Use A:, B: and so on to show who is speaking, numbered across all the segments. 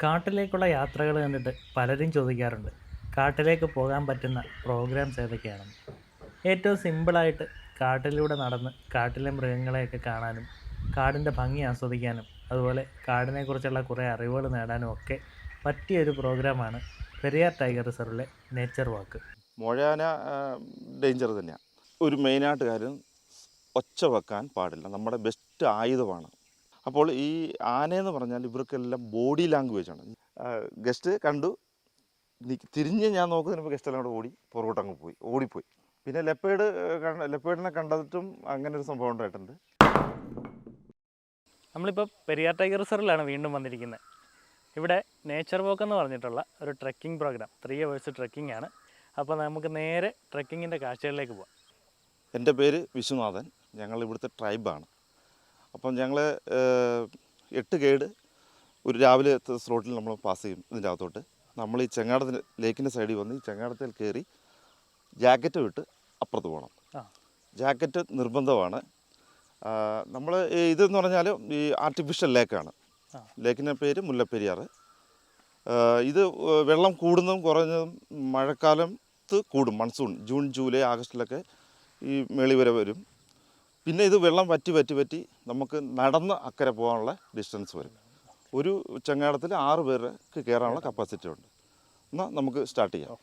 A: കാട്ടിലേക്കുള്ള യാത്രകൾ കണ്ടിട്ട് പലരും ചോദിക്കാറുണ്ട് കാട്ടിലേക്ക് പോകാൻ പറ്റുന്ന പ്രോഗ്രാംസ് ഏതൊക്കെയാണെന്ന്. ഏറ്റവും സിമ്പിളായിട്ട് കാട്ടിലൂടെ നടന്ന് കാട്ടിലെ മൃഗങ്ങളെയൊക്കെ കാണാനും കാടിൻ്റെ ഭംഗി ആസ്വദിക്കാനും അതുപോലെ കാടിനെക്കുറിച്ചുള്ള കുറേ അറിവുകൾ നേടാനും ഒക്കെ പറ്റിയൊരു പ്രോഗ്രാമാണ് പെരിയാർ ടൈഗർ റിസർവിലെ നേച്ചർ വാക്ക്.
B: മുഴയാന ഡേഞ്ചർ തന്നെയാണ്. ഒരു മെയിനായിട്ട് കാര്യം, ഒച്ച വെക്കാൻ പാടില്ല. നമ്മുടെ ബെസ്റ്റ് ആയുധമാണ്. അപ്പോൾ ഈ ആനയെന്ന് പറഞ്ഞാൽ ഇവർക്കെല്ലാം ബോഡി ലാംഗ്വേജാണ്. ഗസ്റ്റ് കണ്ടു തിരിഞ്ഞ് ഞാൻ നോക്കുന്നതിന് ഗസ്റ്റെല്ലാം കൂടെ പുറകോട്ടങ്ങ് ഓടിപ്പോയി. പിന്നെ ലെപ്പേഡിനെ കണ്ടിട്ടും അങ്ങനെ ഒരു സംഭവം ഉണ്ടായിട്ടുണ്ട്.
A: നമ്മളിപ്പോൾ പെരിയാർ ടൈഗർ റിസർവിലാണ് വീണ്ടും വന്നിരിക്കുന്നത്. ഇവിടെ നേച്ചർ വാക്ക് എന്ന് പറഞ്ഞിട്ടുള്ള ഒരു ട്രെക്കിംഗ് പ്രോഗ്രാം 3 hours ട്രെക്കിംഗ് ആണ്. അപ്പോൾ നമുക്ക് നേരെ ട്രെക്കിങ്ങിൻ്റെ കാഴ്ചകളിലേക്ക് പോകാം.
B: എൻ്റെ പേര് വിശ്വനാഥൻ. ഞങ്ങൾ ഇവിടുത്തെ ട്രൈബാണ്. അപ്പം ഞങ്ങൾ 8 ഗൈഡ് ഒരു രാവിലെ സ്ലോട്ടിൽ നമ്മൾ പാസ് ചെയ്യും. ഇതിൻ്റെ അകത്തോട്ട് നമ്മൾ ഈ ചെങ്ങാടത്തിന് ലേക്കിൻ്റെ സൈഡിൽ വന്ന് ഈ ചെങ്ങാടത്തിൽ കയറി ജാക്കറ്റ് വിട്ട് അപ്പുറത്ത് പോകണം. ജാക്കറ്റ് നിർബന്ധമാണ്. നമ്മൾ ഇതെന്ന് പറഞ്ഞാൽ ഈ ആർട്ടിഫിഷ്യൽ ലേക്കാണ്. ലേക്കിൻ്റെ പേര് മുല്ലപ്പെരിയാർ. ഇത് വെള്ളം കൂടുന്നതും കുറഞ്ഞതും മഴക്കാലത്ത് കൂടും. മൺസൂൺ ജൂൺ ജൂലൈ ആഗസ്റ്റിലൊക്കെ ഈ മേളി വരെ വരും. പിന്നെ ഇത് വെള്ളം വറ്റി നമുക്ക് നടന്ന് അക്കരെ പോകാനുള്ള ഡിസ്റ്റൻസ് വരും. ഒരു ചങ്ങാടത്തിൽ 6 പേർക്ക് കയറാനുള്ള കപ്പാസിറ്റി ഉണ്ട്. എന്നാൽ നമുക്ക് സ്റ്റാർട്ട് ചെയ്യാം.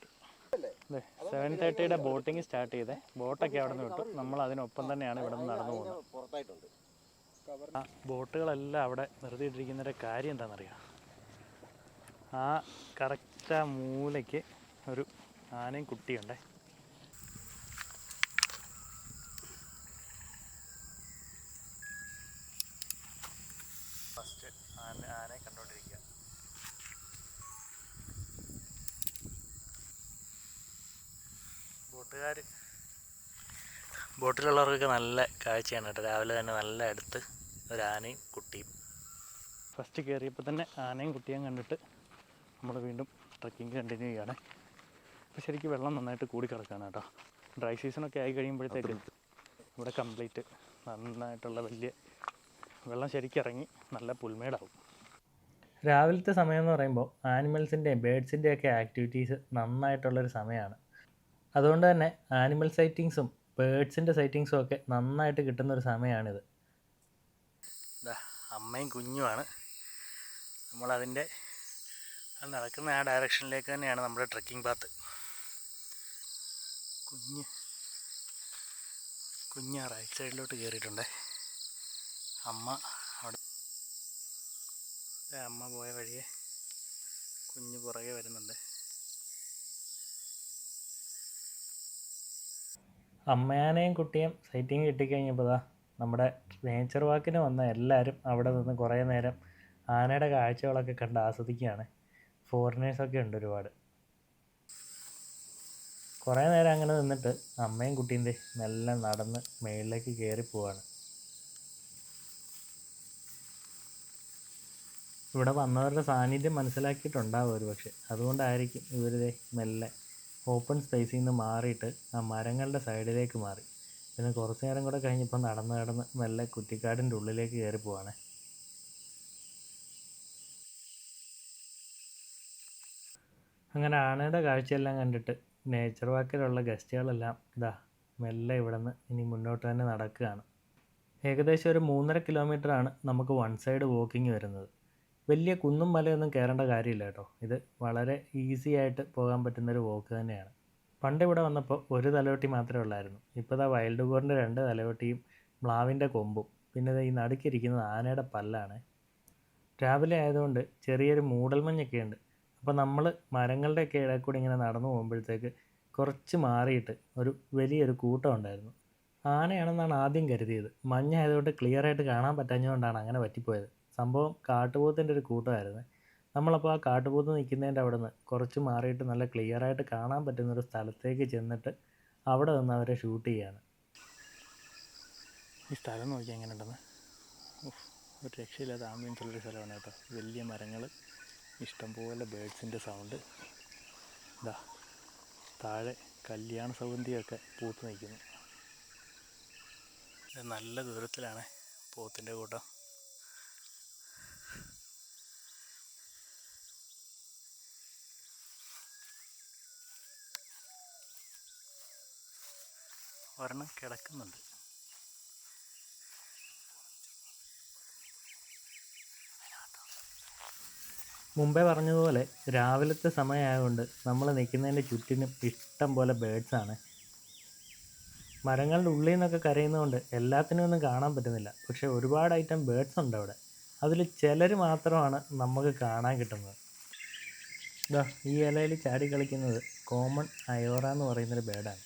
A: 7:30 ബോട്ടിങ് സ്റ്റാർട്ട് ചെയ്തേ. ബോട്ടൊക്കെ അവിടെ നിന്ന് വിട്ടു. നമ്മൾ അതിനൊപ്പം തന്നെയാണ് ഇവിടെ നിന്ന് നടന്നു പോകുന്നത്. ആ ബോട്ടുകളെല്ലാം അവിടെ നിർത്തിയിട്ടിരിക്കുന്നതിൻ്റെ കാര്യം എന്താണെന്നറിയാം. ആ കറക്റ്റ് ആ മൂലയ്ക്ക് ഒരു ആനയും കുട്ടിയുണ്ടേ. ഫസ്റ്റ് ആനയെ കണ്ടുകൊണ്ടിരിക്കുക. ബോട്ടിലുള്ളവർക്കൊക്കെ നല്ല കാഴ്ചയാണ് കേട്ടോ. രാവിലെ തന്നെ നല്ല അടുത്ത് ഒരു ആനയും കുട്ടിയും. ഫസ്റ്റ് കയറിയപ്പോൾ തന്നെ ആനയും കുട്ടിയും കണ്ടിട്ട് നമ്മൾ വീണ്ടും ട്രക്കിങ് കണ്ടിന്യൂ ചെയ്യുകയാണ്. അപ്പോൾ ശരിക്കും വെള്ളം നന്നായിട്ട് കൂടിക്കിടക്കുകയാണ് കേട്ടോ. ഡ്രൈ സീസണൊക്കെ ആയി കഴിയുമ്പോഴത്തേക്ക് ഇവിടെ കംപ്ലീറ്റ് നന്നായിട്ടുള്ള വലിയ വെള്ളം ശരിക്കും ഇറങ്ങി നല്ല പുൽമേടാവും. രാവിലത്തെ സമയം എന്ന് പറയുമ്പോൾ ആനിമൽസിൻ്റെയും ബേഡ്സിൻ്റെയും ഒക്കെ ആക്ടിവിറ്റീസ് നന്നായിട്ടുള്ളൊരു സമയമാണ്. അതുകൊണ്ട് തന്നെ ആനിമൽ സൈറ്റിങ്സും ബേഡ്സിൻ്റെ സൈറ്റിങ്സും ഒക്കെ നന്നായിട്ട് കിട്ടുന്നൊരു സമയമാണിത്. അമ്മയും കുഞ്ഞുമാണ്. നമ്മളതിൻ്റെ നടക്കുന്ന ആ ഡയറക്ഷനിലേക്ക് തന്നെയാണ് നമ്മുടെ ട്രെക്കിംഗ് പാത്ത്. കുഞ്ഞ് റൈറ്റ് സൈഡിലോട്ട് കയറിയിട്ടുണ്ട്. അമ്മ പോയ വഴിയെ കുഞ്ഞ് പുറകെ വരുന്നുണ്ട്. അമ്മയാനെയും കുട്ടിയും സൈറ്റിങ് കിട്ടിക്കഴിഞ്ഞപ്പോൾ നമ്മുടെ നേച്ചർ വാക്കിന് വന്ന എല്ലാവരും അവിടെ നിന്ന് കുറേ നേരം ആനയുടെ കാഴ്ചകളൊക്കെ കണ്ട് ആസ്വദിക്കുകയാണ്. ഫോറിനേഴ്സൊക്കെ ഉണ്ട് ഒരുപാട്. കുറേ നേരം അങ്ങനെ നിന്നിട്ട് അമ്മയും കുട്ടിയും മെല്ലെ നടന്ന് മേളിലേക്ക് കയറി പോവാണ്. ഇവിടെ വന്നവരുടെ സാന്നിധ്യം മനസ്സിലാക്കിയിട്ടുണ്ടാവും ഒരു പക്ഷേ. അതുകൊണ്ടായിരിക്കും ഇവർ മെല്ലെ ഓപ്പൺ സ്പേസിൽ നിന്ന് മാറിയിട്ട് ആ മരങ്ങളുടെ സൈഡിലേക്ക് മാറി. പിന്നെ കുറച്ച് നേരം കൂടെ കഴിഞ്ഞപ്പോൾ നടന്ന് മെല്ലെ കുറ്റിക്കാടിൻ്റെ ഉള്ളിലേക്ക് കയറി പോവാണ്. അങ്ങനെ ആനയുടെ കാഴ്ചയെല്ലാം കണ്ടിട്ട് നേച്ചർ വാക്കിലുള്ള ഗസ്റ്റുകളെല്ലാം മെല്ലെ ഇവിടെ നിന്ന് ഇനി മുന്നോട്ട് തന്നെ നടക്കുകയാണ്. ഏകദേശം ഒരു 3.5 കിലോമീറ്ററാണ് നമുക്ക് വൺ സൈഡ് വാക്കിങ് വരുന്നത്. വലിയ കുന്നും മലയൊന്നും കയറേണ്ട കാര്യമില്ല കേട്ടോ. ഇത് വളരെ ഈസി ആയിട്ട് പോകാൻ പറ്റുന്നൊരു വാക്ക് തന്നെയാണ്. പണ്ട് ഇവിടെ വന്നപ്പോൾ ഒരു തലവെട്ടി മാത്രമേ ഉള്ളായിരുന്നു. ഇപ്പോൾ വൈൽഡ് ബോറിൻ്റെ 2 തലവെട്ടിയും മ്ലാവിൻ്റെ കൊമ്പും പിന്നെ ഈ നടുക്കിരിക്കുന്നത് ആനയുടെ പല്ലാണ്. രാവിലെ ആയതുകൊണ്ട് ചെറിയൊരു മൂടൽമഞ്ഞൊക്കെ ഉണ്ട്. അപ്പോൾ നമ്മൾ മരങ്ങളുടെയൊക്കെ ഇടയിൽ കൂടി ഇങ്ങനെ നടന്നു പോകുമ്പോഴത്തേക്ക് കുറച്ച് മാറിയിട്ട് ഒരു വലിയൊരു കൂട്ടം ഉണ്ടായിരുന്നു. ആനയാണെന്നാണ് ആദ്യം കരുതിയത്. മഞ്ഞായതുകൊണ്ട് ക്ലിയറായിട്ട് കാണാൻ പറ്റാഞ്ഞതുകൊണ്ടാണ് അങ്ങനെ പറ്റിപ്പോയത്. സംഭവം കാട്ടുപോത്തിൻ്റെ ഒരു കൂട്ടമായിരുന്നു. നമ്മളപ്പോൾ ആ കാട്ടുപോത്ത് നിൽക്കുന്നതിൻ്റെ അവിടെ നിന്ന് കുറച്ച് മാറിയിട്ട് നല്ല ക്ലിയറായിട്ട് കാണാൻ പറ്റുന്നൊരു സ്ഥലത്തേക്ക് ചെന്നിട്ട് അവിടെ നിന്ന് അവരെ ഷൂട്ട് ചെയ്യാണ്. ഈ സ്ഥലം നോക്കി എങ്ങനെ ഉണ്ടെന്ന്. ഒരു രക്ഷയില്ലാത്ത ആംബിയൻസ് ഉള്ളൊരു സ്ഥലമാണ് കേട്ടോ. വലിയ മരങ്ങൾ, ഇഷ്ടംപോലെ ബേഡ്സിൻ്റെ സൗണ്ട്. താഴെ കല്യാണ സൗന്ദര്യമൊക്കെ പൂത്ത് നിൽക്കുന്നു. നല്ല ദൂരത്തിലാണ് പോത്തിൻ്റെ കൂട്ടം. ഒരെണ്ണം കിടക്കുന്നുണ്ട്. മുമ്പേ പറഞ്ഞതുപോലെ രാവിലത്തെ സമയമായതുകൊണ്ട് നമ്മൾ നിൽക്കുന്നതിൻ്റെ ചുറ്റിനും ഇഷ്ടം പോലെ ബേഡ്സാണ്. മരങ്ങളുടെ ഉള്ളിൽ നിന്നൊക്കെ കരയുന്നതുകൊണ്ട് എല്ലാത്തിനും ഒന്നും കാണാൻ പറ്റുന്നില്ല. പക്ഷേ ഒരുപാട് ഐറ്റം ബേഡ്സ് ഉണ്ട് അവിടെ. അതിൽ ചിലർ മാത്രമാണ് നമുക്ക് കാണാൻ കിട്ടുന്നത്. ഇതാ ഈ ഇലയിൽ ചാടി കളിക്കുന്നത് കോമൺ അയോറ എന്ന് പറയുന്നൊരു ബേഡാണ്.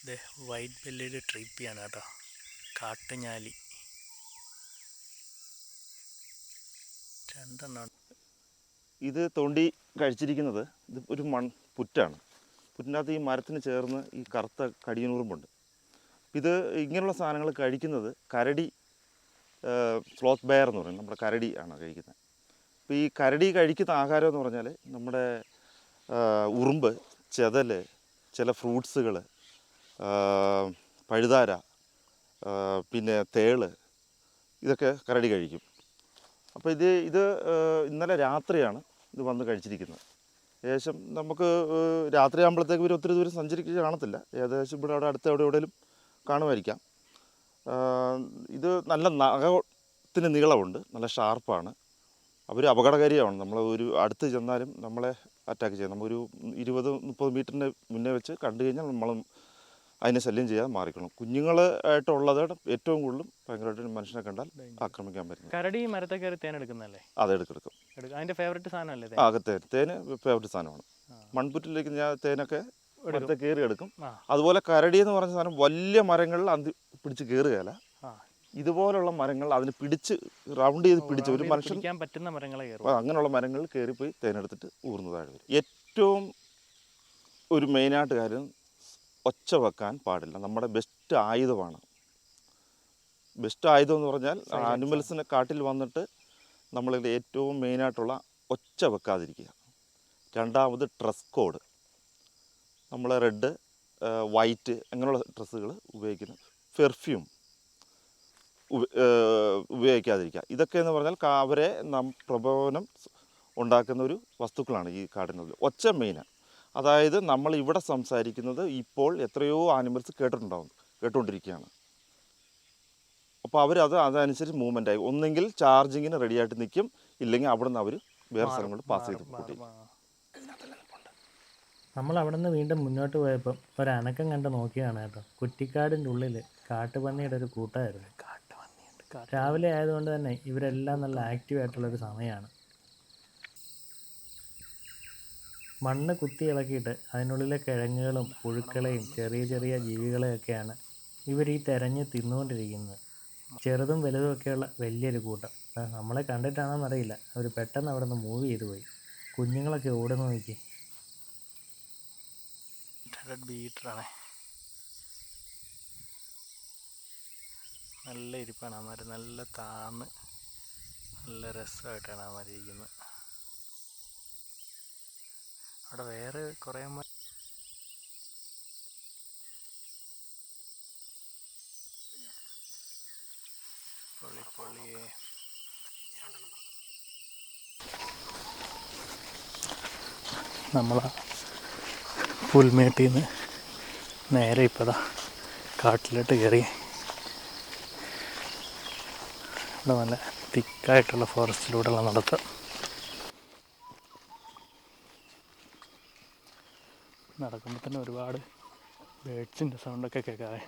A: ഇത് വൈറ്റ് ബെല്ലിയുടെ ട്രിപ്പിയാണ് കേട്ടോ, കാട്ടുഞാലി. രണ്ടെണ്ണം.
B: ഇത് തോണ്ടി കഴിച്ചിരിക്കുന്നത് ഇത് ഒരു പുറ്റാണ്. പുറ്റിനകത്ത് ഈ മരത്തിന് ചേർന്ന് ഈ കറുത്ത കടിയനുറുമ്പുണ്ട്. ഇത് ഇങ്ങനെയുള്ള സാധനങ്ങൾ കഴിക്കുന്നത് കരടി, സ്ലോത്ത് ബെയർ എന്ന് പറയും, നമ്മുടെ കരടി ആണ് കഴിക്കുന്നത്. അപ്പോൾ ഈ കരടി കഴിക്കുന്ന ആഹാരം എന്ന് പറഞ്ഞാൽ നമ്മുടെ ഉറുമ്പ്, ചെതൽ, ചില ഫ്രൂട്ട്സുകൾ, പഴുതാര, പിന്നെ തേള്, ഇതൊക്കെ കരടി കഴിക്കും. അപ്പോൾ ഇത് ഇന്നലെ രാത്രിയാണ് ഇത് വന്ന് കഴിച്ചിരിക്കുന്നത്. ഏകദേശം നമുക്ക് രാത്രിയാകുമ്പോഴത്തേക്ക് ഇവർ ഒത്തിരി ദൂരം സഞ്ചരിക്കുക കാണത്തില്ല. ഏകദേശം ഇവിടെ അവിടെ അടുത്ത് എവിടെയെങ്കിലും കാണുമായിരിക്കാം. ഇത് നല്ല നഖത്തിന് നീളമുണ്ട്, നല്ല ഷാർപ്പാണ്. അവർ അപകടകാരിയാണ്. നമ്മൾ ഒരു അടുത്ത് ചെന്നാലും നമ്മളെ അറ്റാക്ക് ചെയ്യാം. നമ്മളൊരു 20-30 മീറ്ററിന് മുന്നേ വെച്ച് കണ്ടു കഴിഞ്ഞാൽ നമ്മൾ അതിനെ ശല്യം ചെയ്യാതെ മാറിക്കണം. കുഞ്ഞുങ്ങളായിട്ടുള്ളത് ഏറ്റവും കൂടുതലും ഭയങ്കരമായിട്ട് മനുഷ്യനെ കണ്ടാൽ ആക്രമിക്കാൻ പറ്റും.
A: കരടി മരത്തെ കയറി തേൻ എടുക്കുന്നല്ലേ?
B: അത് എടുക്കും.
A: അതിൻ്റെ ഫേവറേറ്റ് സാധനമല്ലേ?
B: തേന് ഫേവറേറ്റ് സാധനമാണ്. മൺപുറ്റിലേക്ക് ഞാൻ തേനൊക്കെ മരത്തെ കയറി എടുക്കും. അതുപോലെ കരടി എന്ന് പറഞ്ഞ സാധനം വലിയ മരങ്ങളിൽ അത് പിടിച്ച് കയറുകയല്ല. ഇതുപോലുള്ള മരങ്ങൾ അതിന് പിടിച്ച് റൗണ്ട് ചെയ്ത് പിടിച്ച് ഒരു മനുഷ്യൻ
A: പറ്റുന്ന മരങ്ങളെ
B: അങ്ങനെയുള്ള മരങ്ങളിൽ കയറിപ്പോയി തേനെടുത്തിട്ട് ഊർന്നതായിട്ട് വരും. ഏറ്റവും ഒരു മെയിനായിട്ട് കാര്യം, ഒച്ച വെക്കാൻ പാടില്ല. നമ്മുടെ ബെസ്റ്റ് ആയുധമാണ്. ബെസ്റ്റ് ആയുധം എന്ന് പറഞ്ഞാൽ ആനിമൽസിനെ കാട്ടിൽ വന്നിട്ട് നമ്മളുടെ ഏറ്റവും മെയിനായിട്ടുള്ള ഒച്ച വെക്കാതിരിക്കുക. രണ്ടാമത് ഡ്രസ് കോഡ്. നമ്മൾ റെഡ്, വൈറ്റ് അങ്ങനെയുള്ള ഡ്രസ്സുകൾ ഉപയോഗിക്കുന്നത്. പെർഫ്യൂം ഉപയോഗിക്കാതിരിക്കുക. ഇതൊക്കെ എന്ന് പറഞ്ഞാൽ അവരെ പ്രബോധനം ഉണ്ടാക്കുന്ന ഒരു വസ്തുക്കളാണ് ഈ കാടിനുള്ളിൽ. ഒച്ച മെയിനാണ്. അതായത് നമ്മൾ ഇവിടെ സംസാരിക്കുന്നത് ഇപ്പോൾ എത്രയോ ആനിമൽസ് കേട്ടുകൊണ്ടിരിക്കുകയാണ്. അപ്പോൾ അതനുസരിച്ച് മൂവ്മെൻ്റ് ആയി ഒന്നെങ്കിൽ ചാർജിങ്ങിന് റെഡിയായിട്ട് നിൽക്കും, ഇല്ലെങ്കിൽ അവിടെ നിന്ന് അവർ വേറെ സ്ഥലങ്ങളിൽ പാസ് ചെയ്ത് കൂട്ടി.
A: നമ്മൾ അവിടെ നിന്ന് വീണ്ടും മുന്നോട്ട് പോയപ്പോൾ ഒരനക്കം കണ്ട് നോക്കിയാണ് കേട്ടോ. കുറ്റിക്കാടിൻ്റെ ഉള്ളിൽ കാട്ടുപന്നിയുടെ ഒരു കൂട്ടമായിരുന്നു. രാവിലെ ആയതുകൊണ്ട് തന്നെ ഇവരെല്ലാം നല്ല ആക്റ്റീവായിട്ടുള്ളൊരു സമയമാണ്. മണ്ണ് കുത്തി ഇളക്കിയിട്ട് അതിനുള്ളിലെ കിഴങ്ങുകളും പുഴുക്കളെയും ചെറിയ ചെറിയ ജീവികളെയൊക്കെയാണ് ഇവർ ഈ തെരഞ്ഞ് തിന്നുകൊണ്ടിരിക്കുന്നത്. ചെറുതും വലുതും ഒക്കെയുള്ള വലിയൊരു കൂട്ടം. നമ്മളെ കണ്ടിട്ടാണെന്നറിയില്ല, അവർ പെട്ടെന്ന് അവിടെ നിന്ന് മൂവ് ചെയ്തു പോയി. കുഞ്ഞുങ്ങളൊക്കെ ഓടുന്നു നോക്കി. ബീറ്ററാണ്, നല്ല ഇരിപ്പാണ് അവന്മാർ. നല്ല താന്ന് നല്ല രസമായിട്ടാണ് അവന്മാർ ഇരിക്കുന്നത്. അവിടെ വേറെ കുറേ പൊള്ളിയെ നമ്മളാ പുൽമേട്ടിൽ നിന്ന് നേരെ ഇപ്പതാ കാട്ടിലോട്ട് കയറി. ഇവിടെ നല്ല തിക്കായിട്ടുള്ള ഫോറസ്റ്റിലൂടെയുള്ള നടത്തം. നടക്കുമ്പോൾ തന്നെ ഒരുപാട് ബേഡ്സിൻ്റെ സൗണ്ടൊക്കെ കേൾക്കാതെ.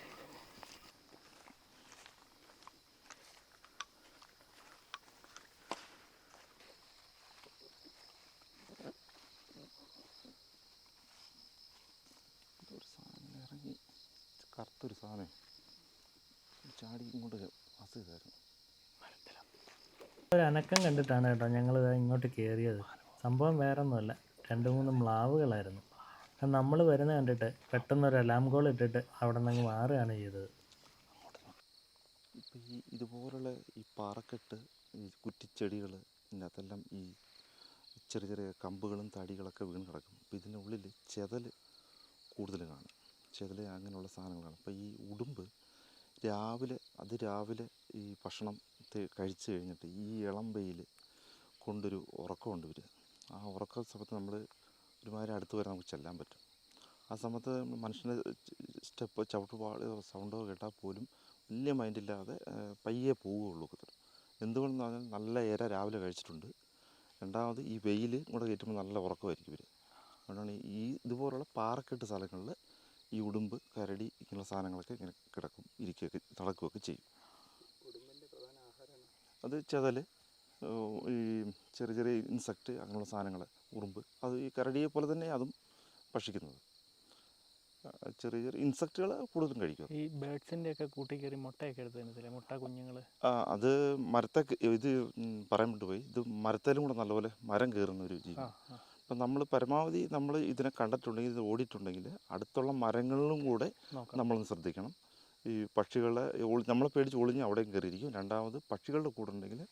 B: കറുത്തൊരു സാധനം ചാടി ഇങ്ങോട്ട് പാസ് ചെയ്തായിരുന്നു.
A: ഒരു അനക്കം കണ്ടിട്ടാണ് കേട്ടോ ഞങ്ങൾ ഇങ്ങോട്ട് കയറിയത്. സംഭവം വേറൊന്നുമല്ല, 2-3 മ്ലാവുകളായിരുന്നു. നമ്മൾ വരുന്നത് കണ്ടിട്ട് പെട്ടെന്നൊരു അലാം കോൾ ഇട്ടിട്ട് അവിടെ നിന്ന് മാറുകയാണ് ചെയ്തത്.
B: ഇപ്പോൾ ഇതുപോലുള്ള ഈ പാറക്കെട്ട്, ഈ കുറ്റിച്ചെടികൾ, ഇതിനകത്തെല്ലാം ഈ ചെറിയ ചെറിയ കമ്പുകളും തടികളൊക്കെ വീണ് കിടക്കും. അപ്പോൾ ഇതിനുള്ളിൽ ചെതൽ കൂടുതൽ കാണും. ചെതൽ അങ്ങനെയുള്ള സാധനങ്ങളാണ്. അപ്പോൾ ഈ ഉടുമ്പ് രാവിലെ ഈ ഭക്ഷണം കഴിച്ചു കഴിഞ്ഞിട്ട് ഈ ഇളം വെയിൽ കൊണ്ടൊരു ഉറക്കമുണ്ട് ഇവർ. ആ ഉറക്ക സമയത്ത് നമ്മൾ ഒരുമാതിരി അടുത്ത് വരെ നമുക്ക് ചെല്ലാൻ പറ്റും. ആ സമയത്ത് മനുഷ്യൻ്റെ സ്റ്റെപ്പ് ചവിട്ടുപാട് സൗണ്ടോ കേട്ടാൽ പോലും വലിയ മൈൻഡില്ലാതെ പയ്യെ പോവുകയുള്ളൂ. എന്തുകൊണ്ടെന്ന് പറഞ്ഞാൽ നല്ല ഇര രാവിലെ കഴിച്ചിട്ടുണ്ട്. രണ്ടാമത് ഈ വെയിൽ കൂടെ കയറ്റുമ്പോൾ നല്ല ഉറക്കമായിരിക്കും ഇവർ. അതുകൊണ്ടാണ് ഈ ഇതുപോലുള്ള പാറക്കെട്ട് സ്ഥലങ്ങളിൽ ഈ ഉടുമ്പ്, കരടി ഇങ്ങനെയുള്ള സാധനങ്ങളൊക്കെ ഇങ്ങനെ കിടക്കും, ഇരിക്കുകയൊക്കെ നടക്കുകയൊക്കെ ചെയ്യും. അത് ചെതൽ, ഈ ചെറിയ ചെറിയ ഇൻസെക്റ്റ് അങ്ങനെയുള്ള സാധനങ്ങൾ, ഉറുമ്പ്, അത് ഈ കരടിയെ പോലെ തന്നെ അതും ഭക്ഷിക്കുന്നത്. ചെറിയ ചെറിയ ഇൻസെക്റ്റുകൾ കൂടുതലും കഴിക്കും.
A: ഈ ബേഡ്സിൻ്റെ ഒക്കെ കൂട്ടി കയറി മുട്ടയൊക്കെ എടുത്ത് മുട്ട കുഞ്ഞുങ്ങൾ
B: അത് മരത്തൊക്കെ ഇത് പറയാൻ വിട്ടുപോയി. ഇത് മരത്തേലും കൂടെ നല്ലപോലെ മരം കയറുന്ന ഒരു ജീവി. അപ്പം നമ്മൾ പരമാവധി നമ്മൾ ഇതിനെ കണ്ടിട്ടുണ്ടെങ്കിൽ, ഇത് ഓടിയിട്ടുണ്ടെങ്കിൽ അടുത്തുള്ള മരങ്ങളിലും കൂടെ നമ്മളൊന്ന് ശ്രദ്ധിക്കണം. ഈ പക്ഷികളെ നമ്മളെ പേടിച്ച് ഒളിഞ്ഞ് അവിടെയും കയറിയിരിക്കും. രണ്ടാമത് പക്ഷികളുടെ കൂടെ ഉണ്ടെങ്കിൽ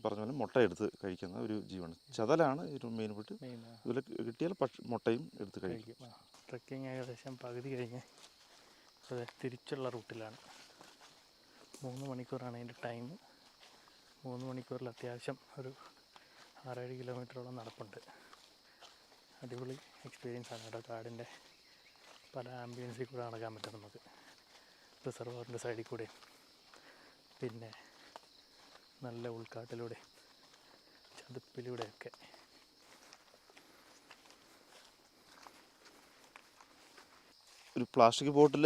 B: പറഞ്ഞ പോലെ മുട്ട എടുത്ത് കഴിക്കുന്ന ഒരു ജീവനാണ്. ചെതലാണ് ഒരു മെയിൻപെട്ട്. ഇതിൽ കിട്ടിയാൽ മുട്ടയും എടുത്ത് കഴിക്കും.
A: ട്രക്കിങ് ഏകദേശം പകുതി കഴിഞ്ഞ് അത് തിരിച്ചുള്ള റൂട്ടിലാണ്. 3 മണിക്കൂറാണ് അതിൻ്റെ ടൈം. 3 മണിക്കൂറിൽ അത്യാവശ്യം ഒരു 6-7 കിലോമീറ്ററോളം നടപ്പുണ്ട്. അടിപൊളി എക്സ്പീരിയൻസ് ആണ് കേട്ടോ. കാടിൻ്റെ പല ആംബിയൻസിൽ കൂടെ നടക്കാൻ പറ്റും നമുക്ക്. റിസർവറിൻ്റെ സൈഡിൽ കൂടെ, പിന്നെ നല്ല ഉൾക്കാട്ടിലൂടെ, ചതുപ്പിലൂടെയൊക്കെ.
B: ഒരു പ്ലാസ്റ്റിക് ബോട്ടിൽ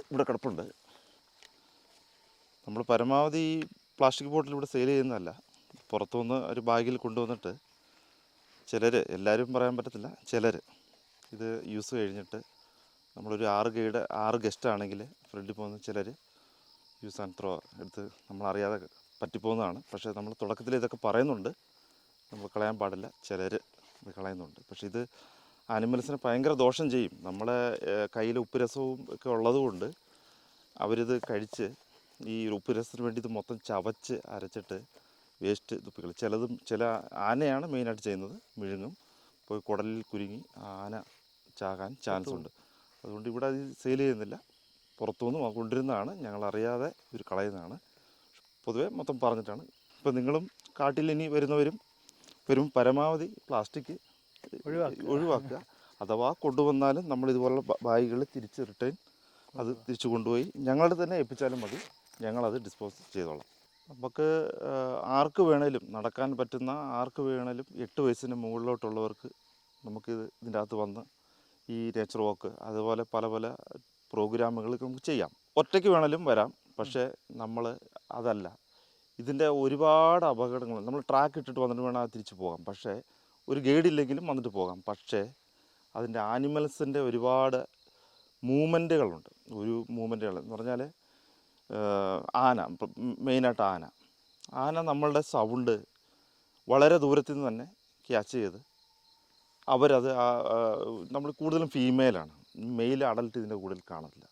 B: ഇവിടെ കിടപ്പുണ്ട്. നമ്മൾ പരമാവധി ഈ പ്ലാസ്റ്റിക് ബോട്ടിൽ ഇവിടെ സെയിൽ ചെയ്യുന്നതല്ല. പുറത്തുനിന്ന് ഒരു ബാഗിൽ കൊണ്ടുവന്നിട്ട് ചിലർ, എല്ലാവരും പറയാൻ പറ്റത്തില്ല, ചിലർ ഇത് യൂസ് കഴിഞ്ഞിട്ട് നമ്മളൊരു 6 ഗസ്റ്റ് ആണെങ്കിൽ ഫ്രണ്ടിൽ പോകുന്ന ചിലർ യൂസ് ആൻഡ് ത്രോ എടുത്ത് നമ്മളറിയാതെ പറ്റിപ്പോകുന്നതാണ്. പക്ഷേ നമ്മൾ തുടക്കത്തിൽ ഇതൊക്കെ പറയുന്നുണ്ട്, നമ്മൾ കളയാൻ പാടില്ല. ചിലർ ഇത് കളയുന്നുണ്ട്. പക്ഷേ ഇത് ആനിമൽസിനെ ഭയങ്കര ദോഷം ചെയ്യും. നമ്മളെ കയ്യിൽ ഉപ്പുരസവും ഒക്കെ ഉള്ളതുകൊണ്ട് അവരിത് കഴിച്ച് ഈ ഉപ്പുരസത്തിന് വേണ്ടി ഇത് മൊത്തം ചവച്ച് അരച്ചിട്ട് വേസ്റ്റ് തുപ്പികൾ. ചില ആനയാണ് മെയിനായിട്ട് ചെയ്യുന്നത്, വിഴുങ്ങും, പോയി കുടലിൽ കുരുങ്ങി ആന ചാകാൻ ചാൻസ് ഉണ്ട്. അതുകൊണ്ട് ഇവിടെ അത് സെയിൽ ചെയ്യുന്നില്ല, പുറത്തുനിന്ന് കൊണ്ടിരുന്നതാണ്, ഞങ്ങളറിയാതെ ഇവർ കളയുന്നതാണ്. പൊതുവെ മൊത്തം പറഞ്ഞിട്ടാണ്. ഇപ്പോൾ നിങ്ങളും കാട്ടിൽ ഇനി വരുന്നവരും പരമാവധി പ്ലാസ്റ്റിക് ഒഴിവാക്കുക. അഥവാ കൊണ്ടുവന്നാലും നമ്മൾ ഇതുപോലുള്ള ബാഗുകൾ തിരിച്ച് റിട്ടേൺ അത് തിരിച്ചു കൊണ്ടുപോയി ഞങ്ങളുടെ തന്നെ ഏൽപ്പിച്ചാലും മതി, ഞങ്ങളത് ഡിസ്പോസ് ചെയ്തോളാം. നമുക്ക് ആർക്ക് വേണേലും നടക്കാൻ പറ്റുന്ന, ആർക്ക് വേണേലും 8 വയസ്സിന് മുകളിലോട്ടുള്ളവർക്ക് നമുക്ക് ഇതിൻ്റെ അകത്ത് വന്ന് ഈ നേച്ചർ വാക്ക് അതുപോലെ പല പല പ്രോഗ്രാമുകൾ നമുക്ക് ചെയ്യാം. ഒറ്റയ്ക്ക് വേണേലും വരാം. പക്ഷേ നമ്മൾ അതല്ല, ഇതിൻ്റെ ഒരുപാട് അപകടങ്ങൾ. നമ്മൾ ട്രാക്ക് ഇട്ടിട്ട് വന്നിട്ട് വേണം തിരിച്ചു പോകാം. പക്ഷേ ഒരു ഗൈഡ് ഇല്ലെങ്കിലും വന്നിട്ട് പോകാം. പക്ഷേ അതിൻ്റെ ആനിമൽസിൻ്റെ ഒരുപാട് മൂവ്മെൻറ്റുകളുണ്ട്. ഒരു മൂവ്മെൻറ്റുകൾ എന്ന് പറഞ്ഞാൽ ആന, മെയിനായിട്ട് ആന നമ്മളുടെ സൗണ്ട് വളരെ ദൂരത്തു നിന്ന് തന്നെ ക്യാച്ച് ചെയ്ത് അവരത് നമ്മൾ കൂടുതലും ഫീമെയിലാണ്, മെയിൽ അഡൽട്ട് ഇതിൻ്റെ കൂടുതൽ കാണത്തില്ല.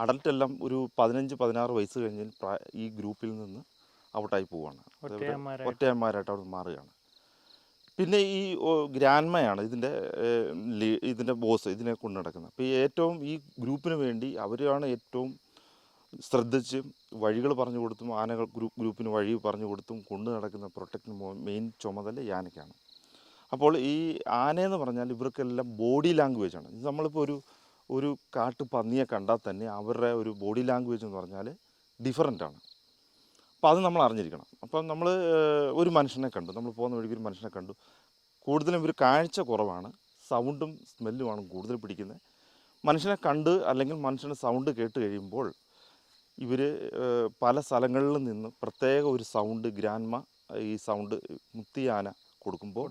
B: അഡൽട്ട് എല്ലാം ഒരു 15-16 വയസ്സ് കഴിഞ്ഞ് ഈ ഗ്രൂപ്പിൽ നിന്ന് ഔട്ടായി പോവുകയാണ്, ഒറ്റയന്മാരായിട്ട് അവിടെ മാറുകയാണ്. പിന്നെ ഈ ഗ്രാൻഡ്മയാണ് ഇതിൻ്റെ ബോസ്, ഇതിനെ കൊണ്ടു നടക്കുന്നത്. അപ്പോൾ ഏറ്റവും ഈ ഗ്രൂപ്പിന് വേണ്ടി അവരാണ് ഏറ്റവും ശ്രദ്ധിച്ച് വഴികൾ പറഞ്ഞു കൊടുത്തും ആനകൾ ഗ്രൂപ്പിന് വഴി പറഞ്ഞു കൊടുത്തും കൊണ്ടു നടക്കുന്ന പ്രൊട്ടക്ഷൻ മെയിൻ ചുമതല ഈ ആനയ്ക്കാണ്. അപ്പോൾ ഈ ആനയെന്ന് പറഞ്ഞാൽ ഇവർക്കെല്ലാം ബോഡി ലാംഗ്വേജാണ്. ഇത് നമ്മളിപ്പോൾ ഒരു കാട്ടു പന്നിയെ കണ്ടാൽ തന്നെ അവരുടെ ഒരു ബോഡി ലാംഗ്വേജ് എന്ന് പറഞ്ഞാൽ ഡിഫറൻ്റാണ്. അപ്പോൾ അത് നമ്മൾ അറിഞ്ഞിരിക്കണം. അപ്പം നമ്മൾ ഒരു മനുഷ്യനെ കണ്ടു, നമ്മൾ പോകുന്ന വഴിക്ക് ഒരു മനുഷ്യനെ കണ്ടു, കൂടുതലും ഇവർ കാഴ്ച കുറവാണ്, സൗണ്ടും സ്മെല്ലുമാണ് കൂടുതൽ പിടിക്കുന്നത്. മനുഷ്യനെ കണ്ട് അല്ലെങ്കിൽ മനുഷ്യൻ്റെ സൗണ്ട് കേട്ട് കഴിയുമ്പോൾ ഇവർ പല സ്ഥലങ്ങളിൽ നിന്ന് പ്രത്യേക ഒരു സൗണ്ട് ഈ സൗണ്ട് മുത്തിയാന കൊടുക്കുമ്പോൾ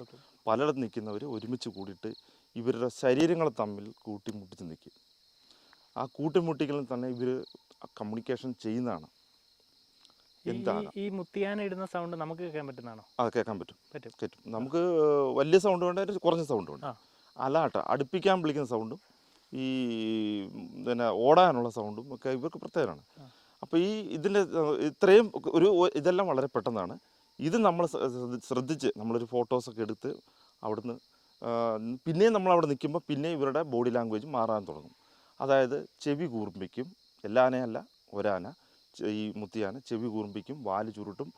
B: പലയിടത്ത് നിൽക്കുന്നവർ ഒരുമിച്ച് കൂടിയിട്ട് ഇവരുടെ ശരീരങ്ങളെ തമ്മിൽ കൂട്ടിമുട്ടിച്ച് നിൽക്കും. ആ കൂട്ടിമുട്ടികളിൽ തന്നെ ഇവർ കമ്മ്യൂണിക്കേഷൻ ചെയ്യുന്നതാണ്. എന്താണ്
A: ഈ മുത്തിയാന ഇടുന്ന സൗണ്ട് നമുക്ക് കേൾക്കാൻ പറ്റുന്നതാണോ?
B: അത് കേൾക്കാൻ പറ്റും. നമുക്ക് വലിയ സൗണ്ട് വേണ്ട, കുറഞ്ഞ സൗണ്ട് വേണ്ട. അലാട്ട അടുപ്പിക്കാൻ വിളിക്കുന്ന സൗണ്ടും ഈ പിന്നെ ഓടാനുള്ള സൗണ്ടും ഒക്കെ ഇവർക്ക് പ്രത്യേകമാണ്. അപ്പോൾ ഇതിൻ്റെ ഇത്രയും ഇതെല്ലാം വളരെ പെട്ടെന്നാണ്. ഇത് നമ്മൾ ശ്രദ്ധിച്ച് നമ്മളൊരു ഫോട്ടോസൊക്കെ എടുത്ത് അവിടുന്ന് പിന്നെയും നമ്മളവിടെ നിൽക്കുമ്പോൾ പിന്നെ ഇവരുടെ ബോഡി ലാംഗ്വേജ് മാറാൻ തുടങ്ങും. അതായത് ചെവി കൂർപ്പിക്കും, എല്ലാ ആനയല്ല, ഒരാന ഈ മുത്തിയാന ചെവി കൂർപ്പിക്കും, വാല് ചുരുട്ടും,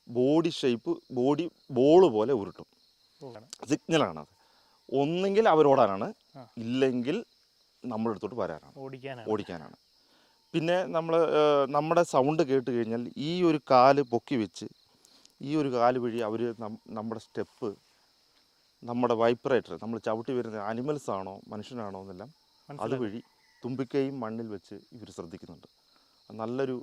B: ബോഡി ഷേപ്പ് ബോൾ പോലെ ഉരുട്ടും. സിഗ്നലാണത്. ഒന്നെങ്കിൽ അവരോടാനാണ്,
A: ആ.
B: ഇല്ലെങ്കിൽ നമ്മുടെ അടുത്തോട്ട് വരാനാണ്,
A: ഓടിക്കാനാണ്.
B: ഓടിക്കാനാണ്. പിന്നെ നമ്മൾ നമ്മുടെ സൗണ്ട് കേട്ട് കഴിഞ്ഞാൽ ഈ ഒരു കാല് പൊക്കി വെച്ച് ഈ ഒരു കാല് വഴി അവർ നമ്മുടെ സ്റ്റെപ്പ്, നമ്മുടെ വൈബ്രേറ്റർ, നമ്മൾ ചവിട്ടി വരുന്ന ആനിമൽസ് ആണോ മനുഷ്യനാണോ എന്നെല്ലാം അതുവഴി തുമ്പിക്കൈയും മണ്ണിൽ വെച്ച് ഇവർ ശ്രദ്ധിക്കുന്നുണ്ട്. നല്ലൊരു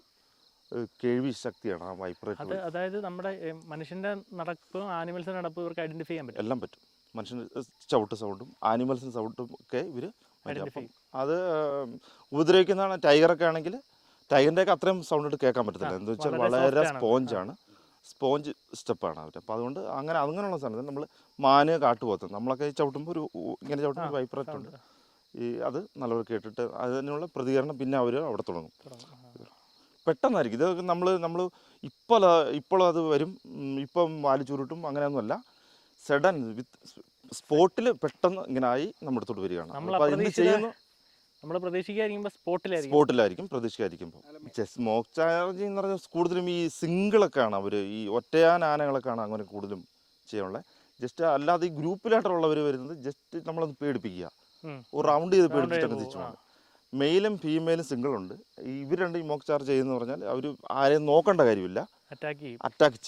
B: കേൾവി ശക്തിയാണ് ആ വൈബ്രേറ്റർ.
A: അതായത് നമ്മുടെ മനുഷ്യൻ്റെ നടപ്പും ആനിമൽസിൻ്റെ നടപ്പും ഇവർക്ക് ഐഡൻറ്റിഫൈ ചെയ്യാൻ പറ്റും.
B: എല്ലാം പറ്റും. മനുഷ്യന് ചവിട്ട് സൗണ്ടും ആനിമൽസിൻ്റെ സൗണ്ടും ഒക്കെ ഇവർ അപ്പം അത് ഉപദ്രവിക്കുന്നതാണ്. ടൈഗറൊക്കെ ആണെങ്കിൽ ടൈഗറിൻ്റെയൊക്കെ അത്രയും സൗണ്ട് ഇട്ട് കേൾക്കാൻ പറ്റത്തില്ല. എന്താ വെച്ചാൽ വളരെ സ്പോഞ്ചാണ്, സ്പോഞ്ച് സ്റ്റെപ്പാണ് അവർ. അപ്പോൾ അതുകൊണ്ട് അങ്ങനെയുള്ള സാധനം നമ്മൾ മാന്, കാട്ടുപോത്ത് നമ്മളൊക്കെ ചവിട്ടുമ്പോൾ ഒരു ഇങ്ങനെ ചവിട്ടുമ്പോൾ വൈബ്രേറ്റ് ഉണ്ട്. അത് നല്ലപോലെ കേട്ടിട്ട് അതിനുള്ള പ്രതികരണം പിന്നെ അവർ അവിടെ തുടങ്ങും. പെട്ടെന്നായിരിക്കും ഇത്. നമ്മൾ ഇപ്പോൾ അത് വരും, ഇപ്പം വാല് ചുരുട്ടും അങ്ങനെയൊന്നുമല്ല. സഡൻ സ്പോട്ടിൽ പെട്ടെന്ന് ഇങ്ങനെ ആയി നമ്മുടെ അടുത്തോട്ട് വരികയാണ്. അപ്പോൾ എന്ത് ചെയ്യുന്നു
A: നമ്മൾ പ്രതീക്ഷിക്കാതിരിക്കുമ്പോൾ
B: സ്പോട്ടിലായിരിക്കും പ്രതീക്ഷിക്കാതിരിക്കുമ്പോൾ. സ്മോക്ക് ചാർജിങ് എന്ന് പറഞ്ഞാൽ കൂടുതലും ഈ സിംഗിളൊക്കെയാണ് അവർ, ഈ ഒറ്റയാൻ ആനകളൊക്കെയാണ് അങ്ങനെ കൂടുതലും ചെയ്യാനുള്ളത്. ജസ്റ്റ് അല്ലാതെ ഈ ഗ്രൂപ്പിലായിട്ടുള്ളവർ വരുന്നത് ജസ്റ്റ് നമ്മളൊന്ന് പേടിപ്പിക്കുക, ഒരു റൗണ്ട് ചെയ്ത് പേടിപ്പിച്ചിട്ടൊക്കെ തിരിച്ചു പോകണം. മെയിലും ഫീമെയിലും സിംഗിളുണ്ട്. ഇവർ രണ്ട് ഈ മോക്ക് ചാർജ് ചെയ്യുന്ന പറഞ്ഞാൽ അവർ ആരെയും നോക്കേണ്ട കാര്യമില്ല, അറ്റാക്ക്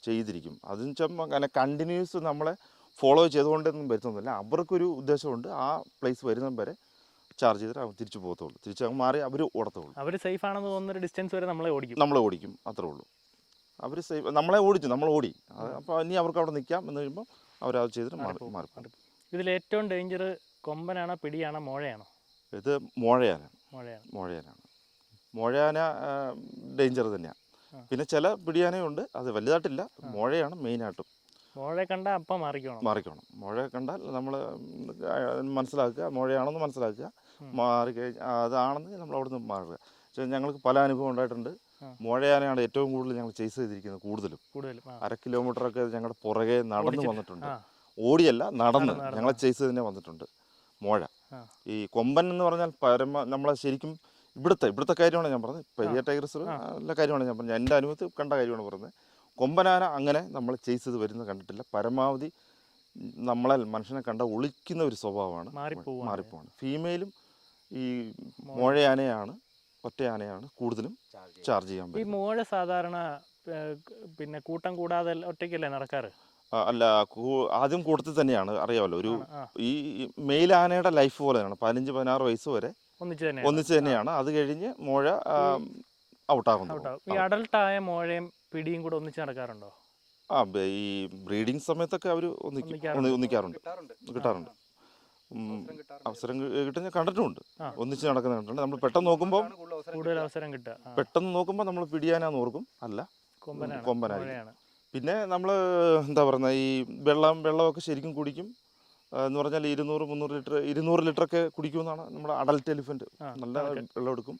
B: ചെയ്തിരിക്കും. അതിന് വെച്ചാൽ അങ്ങനെ കണ്ടിന്യൂസ് നമ്മളെ ഫോളോ ചെയ്തുകൊണ്ടൊന്നും വരുത്തൊന്നുമില്ല. അവർക്കൊരു ഉദ്ദേശമുണ്ട്, ആ പ്ലേസ് വരുന്ന വരെ ചാർജ് ചെയ്തിട്ട് തിരിച്ചു പോകത്തുള്ളൂ. തിരിച്ച് മാറി അവർ ഓടത്തുള്ളൂ.
A: അവർ സേഫ് ആണെന്ന് തോന്നുന്നൊരു ഡിസ്റ്റൻസ് വരെ നമ്മളെ ഓടിക്കും,
B: അത്രേ ഉള്ളൂ. അവർ സേഫ്, നമ്മളെ ഓടിച്ചു, നമ്മൾ ഓടി. അപ്പോൾ ഇനി അവർക്ക് അവിടെ നിൽക്കാം എന്ന് കഴിയുമ്പോൾ അവരത് ചെയ്തിട്ട് മാറി.
A: ഇതിൽ ഏറ്റവും ഡേഞ്ചർ കൊമ്പനാണോ, പിടിയാണോ, മോഴയാണോ?
B: ഇത് മോഴയാനാണ്. മോഴയാന ഡേഞ്ചർ തന്നെയാണ്. പിന്നെ ചില പിടിയാനയുണ്ട്, അത് വലുതായിട്ടില്ല. മോഴയാണ് മെയിനായിട്ടും.
A: മോഴയെ കണ്ടാൽ അപ്പം മാറിക്കണം.
B: മോഴയെ കണ്ടാൽ നമ്മൾ മനസ്സിലാക്കുക, മോഴയാണെന്ന് മനസ്സിലാക്കുക. മാറിക്കഴിഞ്ഞാൽ അതാണെന്ന് നമ്മൾ അവിടെ നിന്ന് മാറുക. പക്ഷേ ഞങ്ങൾക്ക് പല അനുഭവം ഉണ്ടായിട്ടുണ്ട്. മോഴയാനയാണ് ഏറ്റവും കൂടുതൽ ഞങ്ങൾ ചേസ് ചെയ്തിരിക്കുന്നത്. കൂടുതലും 1/2 കിലോമീറ്ററൊക്കെ ഞങ്ങളുടെ പുറകെ നടന്ന് വന്നിട്ടുണ്ട്. ഓടിയല്ല, നടന്ന് ഞങ്ങളെ ചേസ് തന്നെ വന്നിട്ടുണ്ട് മോഴ. ഈ കൊമ്പൻ എന്ന് പറഞ്ഞാൽ നമ്മളെ ശരിക്കും ഇവിടുത്തെ കാര്യമാണ് ഞാൻ പറഞ്ഞത്. പെരിയ ടൈഗർസ് എല്ലാ കാര്യമാണ് ഞാൻ പറഞ്ഞത്. എൻ്റെ അനുഭവത്തിൽ കണ്ട കാര്യമാണ് പറഞ്ഞത്. കൊമ്പനാന അങ്ങനെ നമ്മൾ ചേസ് ചെയ്ത് വരുന്നത് കണ്ടിട്ടില്ല. പരമാവധി നമ്മളെ മനുഷ്യനെ കണ്ട ഒളിക്കുന്ന ഒരു സ്വഭാവമാണ്, മാറിപ്പോവാണ്. ഫീമെയിലും ഈ മോഴയാനയാണ്, ഒറ്റയാനയാണ് കൂടുതലും ചാർജ് ചെയ്യാൻ പറ്റും.
A: ഈ മോഴ സാധാരണ പിന്നെ കൂട്ടം കൂടാതെ ഒറ്റയ്ക്കല്ലേ നടക്കാറ്?
B: അല്ല, ആദ്യം കൂട്ടത്തിൽ തന്നെയാണ്. അറിയാമല്ലോ, ഒരു ഈ മെയിൽ ആനയുടെ ലൈഫ് പോലെയാണ്. 15-16 വയസ്സ് വരെ ഒന്നിച്ച് തന്നെയാണ്. അത് കഴിഞ്ഞ് മോഴ ഔട്ടാകുന്നു.
A: ഈ അഡൽട്ടായ മോഴയും പിടിയും കൂടെ ഒന്നിച്ച് നടക്കാറുണ്ടോ?
B: ഈ ബ്രീഡിങ് സമയത്തൊക്കെ അവർ ഒന്നിക്കാറുണ്ട്, കിട്ടാറുണ്ട്. അവസരം കിട്ടുന്ന കണ്ടിട്ടുമുണ്ട്, ഒന്നിച്ച് നടക്കുന്ന കണ്ടിട്ടുണ്ട്. നമ്മൾ പെട്ടെന്ന് നോക്കുമ്പോൾ
A: കൂടുതൽ അവസരം കിട്ടുക,
B: പെട്ടെന്ന് നോക്കുമ്പോൾ നമ്മൾ പിടിയാനാന്ന് ഓർക്കും, അല്ല കൊമ്പനാണ്. പിന്നെ നമ്മൾ എന്താ പറയുക, ഈ വെള്ളമൊക്കെ ശരിക്കും കുടിക്കും എന്ന് പറഞ്ഞാൽ 200 ലിറ്ററൊക്കെ കുടിക്കുമെന്നാണ് നമ്മുടെ അഡൽട്ട് എലിഫൻറ്റ്. നല്ല വെള്ളം എടുക്കും.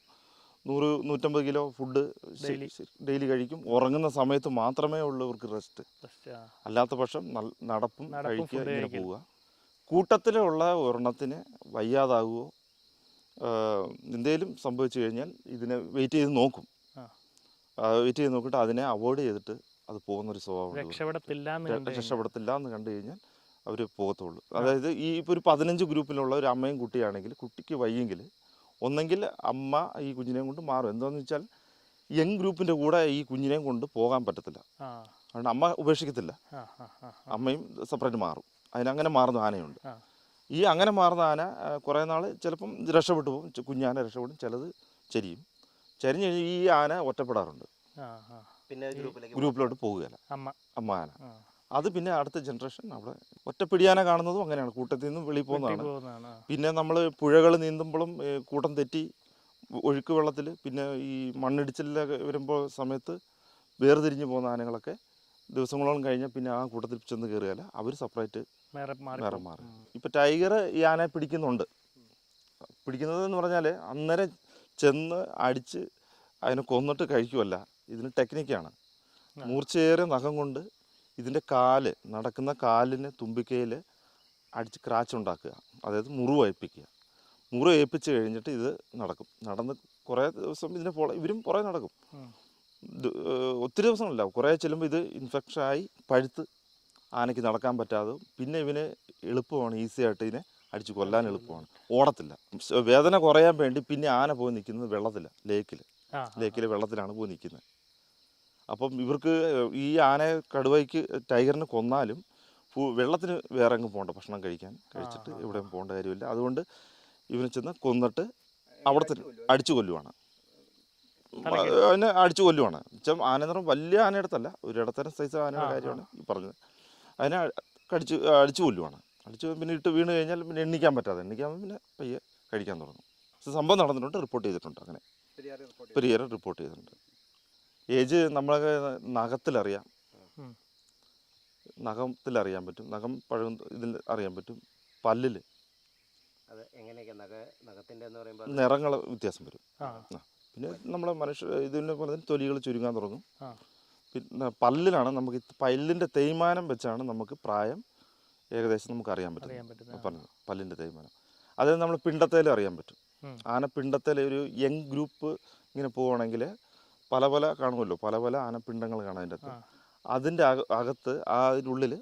B: 100-150 കിലോ ഫുഡ് ഡെയിലി കഴിക്കും. ഉറങ്ങുന്ന സമയത്ത് മാത്രമേ ഉള്ളൂ ഇവർക്ക് റെസ്റ്റ്. അല്ലാത്ത പക്ഷം നടപ്പും കഴിക്കുക, ഇങ്ങനെ പോവുക. കൂട്ടത്തിലുള്ള ഒരെണ്ണത്തിന് വയ്യാതാകുമോ എന്തെങ്കിലും സംഭവിച്ചു കഴിഞ്ഞാൽ ഇതിനെ വെയിറ്റ് ചെയ്ത് നോക്കും. വെയിറ്റ് ചെയ്ത് നോക്കിയിട്ട് അതിനെ അവോയ്ഡ് ചെയ്തിട്ട് അത് പോകുന്നൊരു സ്വഭാവം. രക്ഷപ്പെടത്തില്ല എന്ന് കണ്ടു കഴിഞ്ഞാൽ അവർ പോകത്തുള്ളൂ. അതായത് ഈ ഇപ്പോൾ ഒരു 15 ഗ്രൂപ്പിലുള്ള ഒരു അമ്മയും കുട്ടിയാണെങ്കിൽ കുട്ടിക്ക് വയ്യെങ്കിൽ ഒന്നെങ്കിൽ അമ്മ ഈ കുഞ്ഞിനെയും കൊണ്ട് മാറും. എന്താണെന്ന് വെച്ചാൽ യങ് ഗ്രൂപ്പിൻ്റെ കൂടെ ഈ കുഞ്ഞിനെയും കൊണ്ട് പോകാൻ പറ്റത്തില്ല. അതുകൊണ്ട് അമ്മ ഉപേക്ഷിക്കത്തില്ല, അമ്മയും സെപ്പറേറ്റ് മാറും. അതിനങ്ങനെ മാറുന്ന ആനയുണ്ട്. ഈ അങ്ങനെ മാറുന്ന ആന കുറേ നാൾ ചിലപ്പം രക്ഷപ്പെട്ടു പോകും. കുഞ്ഞാന രക്ഷപ്പെടും, ചിലത് ചരിയും. ചരിഞ്ഞ് കഴിഞ്ഞ് ഈ ആന ഒറ്റപ്പെടാറുണ്ട്, പിന്നെ ഗ്രൂപ്പിലോട്ട് പോകുകയില്ല അമ്മ ആന. അത് പിന്നെ അടുത്ത ജനറേഷൻ അവിടെ ഒറ്റപ്പിടിയാന കാണുന്നതും അങ്ങനെയാണ്, കൂട്ടത്തിൽ നിന്നും വെളിയിൽ പോകുന്നതാണ്. പിന്നെ നമ്മൾ പുഴകൾ നീന്തുമ്പോഴും കൂട്ടം തെറ്റി ഒഴുക്ക് വെള്ളത്തിൽ പിന്നെ ഈ മണ്ണിടിച്ചിലൊക്കെ വരുമ്പോൾ സമയത്ത് വേർതിരിഞ്ഞ് പോകുന്ന ആനകളൊക്കെ ദിവസങ്ങളോളം കഴിഞ്ഞാൽ പിന്നെ ആ കൂട്ടത്തിൽ ചെന്ന് കയറുകയില്ല, അവർ സെപ്പറേറ്റ് വേറെ മാറി. ഇപ്പം ടൈഗർ ഈ ആനയെ പിടിക്കുന്നതെന്ന് പറഞ്ഞാൽ അന്നേരം ചെന്ന് അടിച്ച് അതിനെ കൊന്നിട്ട് കഴിക്കുമല്ല. ഇതിന് ടെക്നിക്കാണ്. മൂർച്ചയേറിയ നഖം കൊണ്ട് ഇതിൻ്റെ നടക്കുന്ന കാലിന് തുമ്പിക്കയിൽ അടിച്ച് ക്രാച്ച് ഉണ്ടാക്കുക, അതായത് മുറിവേൽപ്പിക്കുക. മുറിവേൽപ്പിച്ച് കഴിഞ്ഞിട്ട് ഇത് നടന്ന് കുറേ ദിവസം ഇവരും കുറേ നടക്കും. ഒത്തിരി ദിവസമല്ല, കുറേ ചെല്ലുമ്പോൾ ഇത് ഇൻഫെക്ഷനായി പഴുത്ത് ആനയ്ക്ക് നടക്കാൻ പറ്റാതെ പിന്നെ ഇവന് എളുപ്പമാണ്, ഈസി ആയിട്ട് ഇതിനെ അടിച്ച് കൊല്ലാൻ എളുപ്പമാണ്, ഓടത്തില്ല. വേദന കുറയാൻ വേണ്ടി പിന്നെ ആന പോയി നിൽക്കുന്നത് വെള്ളത്തിലാണ്, ലേക്കിൽ വെള്ളത്തിലാണ് പോയി നിൽക്കുന്നത്. അപ്പം ഇവർക്ക് ഈ ആനയെ കടുവയ്ക്ക് ടൈഗറിന് കൊന്നാലും വെള്ളത്തിന് വേറെ എങ്ങും പോകണ്ട, ഭക്ഷണം കഴിച്ചിട്ട് എവിടെയും പോകേണ്ട കാര്യമില്ല. അതുകൊണ്ട് ഇവനെ ചെന്ന് കൊന്നിട്ട് അവിടെ തന്നെ അടിച്ചു കൊല്ലുവാണ്. അതിനെ അടിച്ചു കൊല്ലുവാണ്. ആന എന്ന് പറഞ്ഞാൽ വലിയ ആനയുടെ ഒരു ഇടത്തരം സൈസ് ആനയുടെ കാര്യമാണ് ഈ പറഞ്ഞത്. അതിനെ അടിച്ചു കൊല്ലുവാണ്. പിന്നെ ഇട്ട് വീണ് കഴിഞ്ഞാൽ പിന്നെ എണ്ണിക്കാൻ പിന്നെ പയ്യെ കഴിക്കാൻ തുടങ്ങും. സംഭവം നടന്നിട്ടുണ്ട്, റിപ്പോർട്ട് ചെയ്തിട്ടുണ്ട്. അങ്ങനെ പെരിയാർ റിപ്പോർട്ട് ചെയ്തിട്ടുണ്ട്. ഏജ് നമ്മളെ നഖത്തിലറിയാം, നഖത്തിലറിയാൻ പറ്റും, നഖം പഴം ഇതിൽ അറിയാൻ പറ്റും, പല്ലിൽ നിറങ്ങൾ വ്യത്യാസം വരും. പിന്നെ നമ്മളെ ഇതിനെ പോലെ തന്നെ തൊലികൾ ചുരുങ്ങാൻ തുടങ്ങും. പിന്നെ പല്ലിലാണ് നമുക്ക് പല്ലിൻ്റെ തേയ്മാനം വെച്ചാണ് നമുക്ക് പ്രായം ഏകദേശം നമുക്ക് അറിയാൻ പറ്റും. പറഞ്ഞു പല്ലിൻ്റെ തേയ്മാനം. അതായത് നമ്മൾ പിണ്ടത്തേലും അറിയാൻ പറ്റും. ആന പിണ്ടത്തേലെ ഒരു യങ് ഗ്രൂപ്പ് ഇങ്ങനെ പോവുകയാണെങ്കിൽ പല കാണുമല്ലോ, പല ആനപ്പിണ്ടങ്ങൾ കാണാം അതിൻ്റെ അകത്ത്. അതിൻ്റെ അകത്ത് അതിനുള്ളിൽ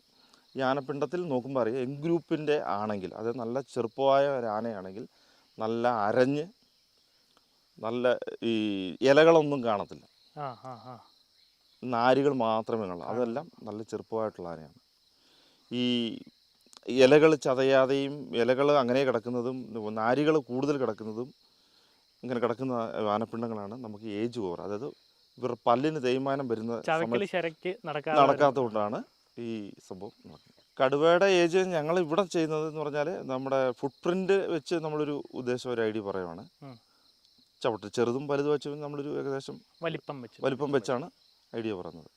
B: ഈ ആനപ്പിണ്ടത്തിൽ നോക്കുമ്പോൾ അറിയാം, യങ് ഗ്രൂപ്പിൻ്റെ ആണെങ്കിൽ, അതായത് നല്ല ചെറുപ്പമായ ഒരു ആനയാണെങ്കിൽ നല്ല അരഞ്ഞ് നല്ല ഈ ഇലകളൊന്നും കാണത്തില്ല, നാരുകൾ മാത്രമേ കാണൂ. അതെല്ലാം നല്ല ചെറുപ്പമായിട്ടുള്ള ആനയാണ്. ഈ ഇലകൾ ചതയാതെയും ഇലകൾ അങ്ങനെ കിടക്കുന്നതും നാരുകൾ കൂടുതൽ കിടക്കുന്നതും ഇങ്ങനെ കിടക്കുന്ന ആനപ്പിണ്ടങ്ങളാണ് നമുക്ക് ഏജ് ഓവർ, അതായത് ഇവരുടെ പല്ലിന് തേയ്മാനം വരുന്ന നടക്കാത്തതുകൊണ്ടാണ് ഈ സംഭവം നടക്കുന്നത്. കടുവയുടെ ഏജ് ഞങ്ങൾ ഇവിടെ ചെയ്യുന്നത് എന്ന് പറഞ്ഞാൽ നമ്മുടെ ഫുട് പ്രിന്റ് വെച്ച് നമ്മളൊരു ഉദ്ദേശം, ഒരു ഐഡിയ പറയുവാണ്. ചവിട്ട് ചെറുതും വലുതും വെച്ച് നമ്മളൊരു ഏകദേശം വലിപ്പം വെച്ചാണ് ഐഡിയ പറയുന്നത്.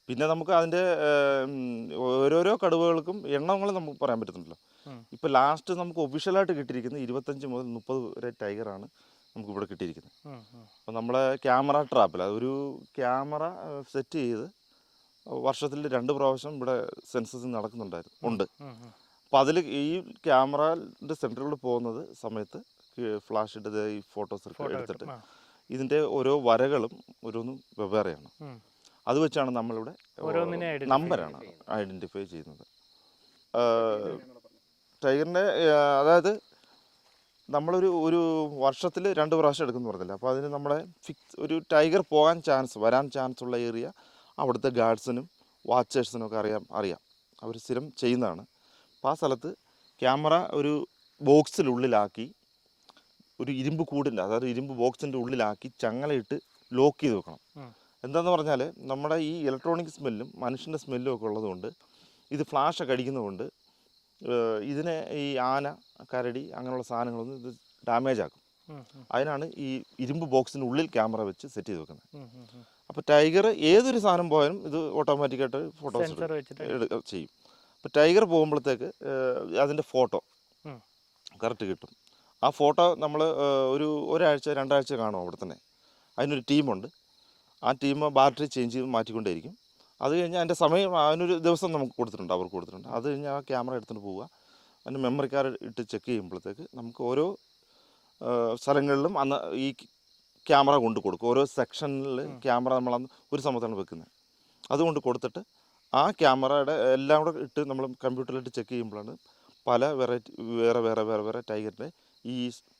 B: പിന്നെ നമുക്ക് അതിൻ്റെ ഓരോരോ കടുവകൾക്കും എണ്ണങ്ങൾ നമുക്ക് പറയാൻ പറ്റുന്നുണ്ടല്ലോ. ഇപ്പോൾ ലാസ്റ്റ് നമുക്ക് ഒഫീഷ്യലായിട്ട് കിട്ടിയിരിക്കുന്നത് 25 മുതൽ 30 വരെ ടൈഗറാണ് നമുക്ക് ഇവിടെ കിട്ടിയിരിക്കുന്നത്. അപ്പോൾ നമ്മളെ ക്യാമറ ട്രാപ്പിൽ അതൊരു ക്യാമറ സെറ്റ് ചെയ്ത് വർഷത്തിൽ 2 പ്രാവശ്യം ഇവിടെ സെൻസസ് ഉണ്ട്. അപ്പോൾ അതിൽ ഈ ക്യാമറയുടെ സെൻറ്ററിൽ പോകുന്നത് സമയത്ത് ഫ്ലാഷ് ഇട്ട് ഈ ഫോട്ടോസ് എടുത്തിട്ട് ഇതിൻ്റെ ഓരോ വരകളും ഓരോന്നും വെവ്വേറെയാണ്. അത് വെച്ചാണ് നമ്മളിവിടെ നമ്പറാണ് ഐഡൻറ്റിഫൈ ചെയ്യുന്നത്. ടൈഗറിൻ്റെ അതായത് നമ്മളൊരു വർഷത്തിൽ 2 പ്രാവശ്യം എടുക്കുമെന്ന് പറഞ്ഞില്ല. അപ്പോൾ അതിന് നമ്മളെ ഒരു ടൈഗർ വരാൻ ചാൻസ് ഉള്ള ഏരിയ അവിടുത്തെ ഗാർഡ്സിനും വാച്ചേഴ്സിനും ഒക്കെ അറിയാം, അവർ സ്ഥിരം ചെയ്യുന്നതാണ്. അപ്പോൾ ആ സ്ഥലത്ത് ക്യാമറ ഒരു ബോക്സിനുള്ളിലാക്കി, ഒരു ഇരുമ്പ് കൂടിൻ്റെ, അതായത് ഇരുമ്പ് ബോക്സിൻ്റെ ഉള്ളിലാക്കി ചങ്ങലയിട്ട് ലോക്ക് ചെയ്ത് വെക്കണം. എന്താണെന്ന് പറഞ്ഞാൽ നമ്മുടെ ഈ ഇലക്ട്രോണിക് സ്മെല്ലും മനുഷ്യൻ്റെ സ്മെല്ലും ഒക്കെ ഉള്ളതുകൊണ്ട്, ഇത് ഫ്ലാഷൊക്കെ അടിക്കുന്നതുകൊണ്ട് ഇതിനെ ഈ ആന, കരടി അങ്ങനെയുള്ള സാധനങ്ങളൊന്നും ഇത് ഡാമേജ് ആക്കും. അതിനാണ് ഈ ഇരുമ്പ് ബോക്സിൻ്റെ ഉള്ളിൽ ക്യാമറ വെച്ച് സെറ്റ് ചെയ്ത് വെക്കുന്നത്. അപ്പോൾ ടൈഗർ ഏതൊരു സാധനം പോയാലും ഇത് ഓട്ടോമാറ്റിക്കായിട്ട് ഫോട്ടോസ് ചെയ്യും. അപ്പോൾ ടൈഗർ പോകുമ്പോഴത്തേക്ക് അതിൻ്റെ ഫോട്ടോ കറക്റ്റ് കിട്ടും. ആ ഫോട്ടോ നമ്മൾ ഒരാഴ്ച 2 ആഴ്ച കാണും അവിടെ തന്നെ. അതിനൊരു ടീമുണ്ട്. ആ ടീം ബാറ്ററി ചേഞ്ച് ചെയ്ത് മാറ്റിക്കൊണ്ടേയിരിക്കും. അത് കഴിഞ്ഞാൽ അതിൻ്റെ സമയം അതിനൊരു ദിവസം നമുക്ക് കൊടുത്തിട്ടുണ്ട്, അവർക്ക് കൊടുത്തിട്ടുണ്ട്. അത് കഴിഞ്ഞ് ആ ക്യാമറ എടുത്തുകൊണ്ട് പോവുക. അതിൻ്റെ മെമ്മറി കാർഡ് ഇട്ട് ചെക്ക് ചെയ്യുമ്പോഴത്തേക്ക് നമുക്ക് ഓരോ സ്ഥലങ്ങളിലും അന്ന് ഈ ക്യാമറ കൊണ്ട് കൊടുക്കും. ഓരോ സെക്ഷനിൽ ക്യാമറ നമ്മളന്ന് ഒരു സമയത്താണ് വെക്കുന്നത്. അതുകൊണ്ട് കൊടുത്തിട്ട് ആ ക്യാമറയുടെ എല്ലാം കൂടെ ഇട്ട് നമ്മൾ കമ്പ്യൂട്ടറിലിട്ട് ചെക്ക് ചെയ്യുമ്പോഴാണ് പല വെറൈറ്റി വേറെ ടൈഗറിൻ്റെ ഈ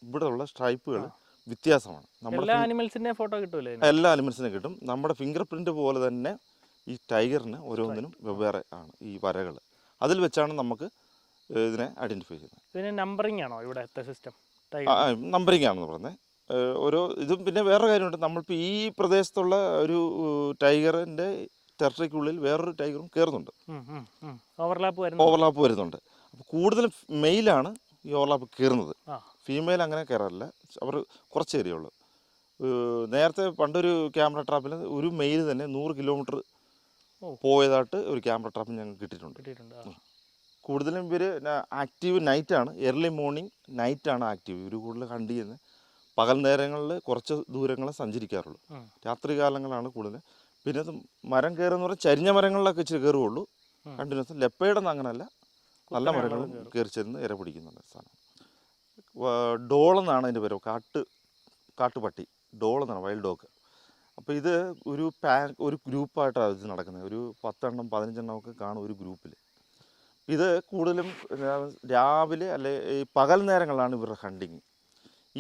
B: ഇവിടെ ഉള്ള സ്ട്രൈപ്പുകൾ വ്യത്യാസമാണ്.
A: എല്ലാ ആനിമൽസിൻ്റെയും ഫോട്ടോ കിട്ടുമല്ലോ?
B: എല്ലാ ആനിമൽസിനും കിട്ടും. നമ്മുടെ ഫിംഗർ പ്രിൻ്റ് പോലെ തന്നെ ഈ ടൈഗറിന് ഓരോന്നിനും വെവ്വേറെ ആണ് ഈ വരകൾ. അതിൽ വെച്ചാണ് നമുക്ക് ഇതിനെ ഐഡൻറ്റിഫൈ ചെയ്യുന്നത്.
A: പിന്നെ നമ്പറിംഗ് ആണോ ഇവിടുത്തെ സിസ്റ്റം?
B: നമ്പറിംഗ് ആണെന്ന് പറഞ്ഞത് ഓരോ ഇതും. പിന്നെ വേറൊരു കാര്യമുണ്ട്, നമ്മളിപ്പോൾ ഈ പ്രദേശത്തുള്ള ഒരു ടൈഗറിൻ്റെ ടെറിട്ടറിക്കുള്ളിൽ വേറൊരു ടൈഗറും കയറുന്നുണ്ട്, ഓവർലാപ്പ് വരുന്നുണ്ട്. അപ്പോൾ കൂടുതലും മെയിലാണ് ഈ ഓവർലാപ്പ് കയറുന്നത്, ഫീമെയിൽ അങ്ങനെ കയറാറില്ല. അവർ കുറച്ച് ഏരിയ ഉള്ളൂ. നേരത്തെ പണ്ടൊരു ക്യാമറ ട്രാപ്പിൽ ഒരു മെയിൽ തന്നെ 100 കിലോമീറ്റർ പോയതായിട്ട് ഒരു ക്യാമറ ട്രാപ്പിൽ ഞങ്ങൾക്ക് കിട്ടിയിട്ടുണ്ട്. കൂടുതലും ഇവർ ആക്റ്റീവ് നൈറ്റാണ്, എർലി മോർണിംഗ് നൈറ്റാണ് ആക്റ്റീവ്. ഇവർ കൂടുതൽ ഹണ്ട് ചെയ്യുന്നത്. പകൽ നേരങ്ങളിൽ കുറച്ച് ദൂരങ്ങളെ സഞ്ചരിക്കാറുള്ളൂ, രാത്രി കാലങ്ങളാണ് കൂടുതൽ. പിന്നെ മരം കയറുന്ന പറഞ്ഞാൽ ചരിഞ്ഞ മരങ്ങളിലൊക്കെ ഇച്ചിരി കയറുകയുള്ളൂ കണ്ടിന്യൂസ്. ലെപ്പേഡെന്ന് അങ്ങനെയല്ല, നല്ല മരങ്ങളും കയറി ചെന്ന് ഇര പിടിക്കുന്നുണ്ട് സാധനം. ഡോളെന്നാണ് അതിൻ്റെ പേര്, കാട്ടുപട്ടി, ഡോളെന്നാണ്, വൈൽഡ് ഡോഗ്. അപ്പോൾ ഇത് ഒരു ഗ്രൂപ്പായിട്ടാണ് ഇത് നടക്കുന്നത്. ഒരു 10 എണ്ണം 15 എണ്ണം ഒക്കെ കാണും ഒരു ഗ്രൂപ്പിൽ. ഇത് കൂടുതലും രാവിലെ അല്ലെ ഈ പകൽ നേരങ്ങളാണ് ഇവരുടെ ഹണ്ടിങ്.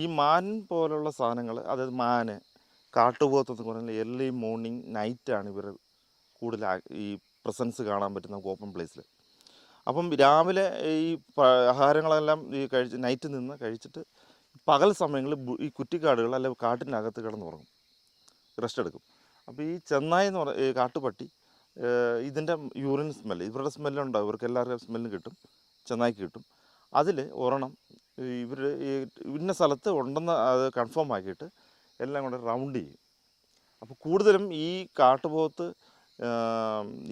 B: ഈ മാൻ പോലുള്ള സാധനങ്ങൾ, അതായത് മാന്, കാട്ടുപോത്തെന്ന് പറഞ്ഞാൽ എർലി മോർണിംഗ് നൈറ്റാണ് ഇവർ കൂടുതൽ ഈ പ്രസൻസ് കാണാൻ പറ്റും നമുക്ക് ഓപ്പൺ പ്ലേസിൽ. അപ്പം രാവിലെ ഈ ആഹാരങ്ങളെല്ലാം ഈ നൈറ്റ് നിന്ന് കഴിച്ചിട്ട് പകൽ സമയങ്ങളിൽ ഈ കുറ്റിക്കാടുകൾ അല്ലെ കാട്ടിനകത്ത് കിടന്നുറങ്ങും, റെസ്റ്റ് എടുക്കും. അപ്പോൾ ഈ ചെന്നായി എന്ന് പറഞ്ഞ ഈ കാട്ടുപട്ടി ഇതിൻ്റെ യൂറിൻ സ്മെല്ല്, ഇവരുടെ സ്മെല്ലുണ്ടാവും, ഇവർക്ക് എല്ലാവരുടെയും സ്മെല്ലും കിട്ടും, ചെന്നായിക്ക് കിട്ടും. അതിൽ ഒരെണ്ണം ഇവർ ഈ ഇന്ന സ്ഥലത്ത് ഉണ്ടെന്ന് അത് കൺഫേം ആക്കിയിട്ട് എല്ലാം കൂടെ റൗണ്ട് ചെയ്യും. അപ്പോൾ കൂടുതലും ഈ കാട്ടുപോത്ത്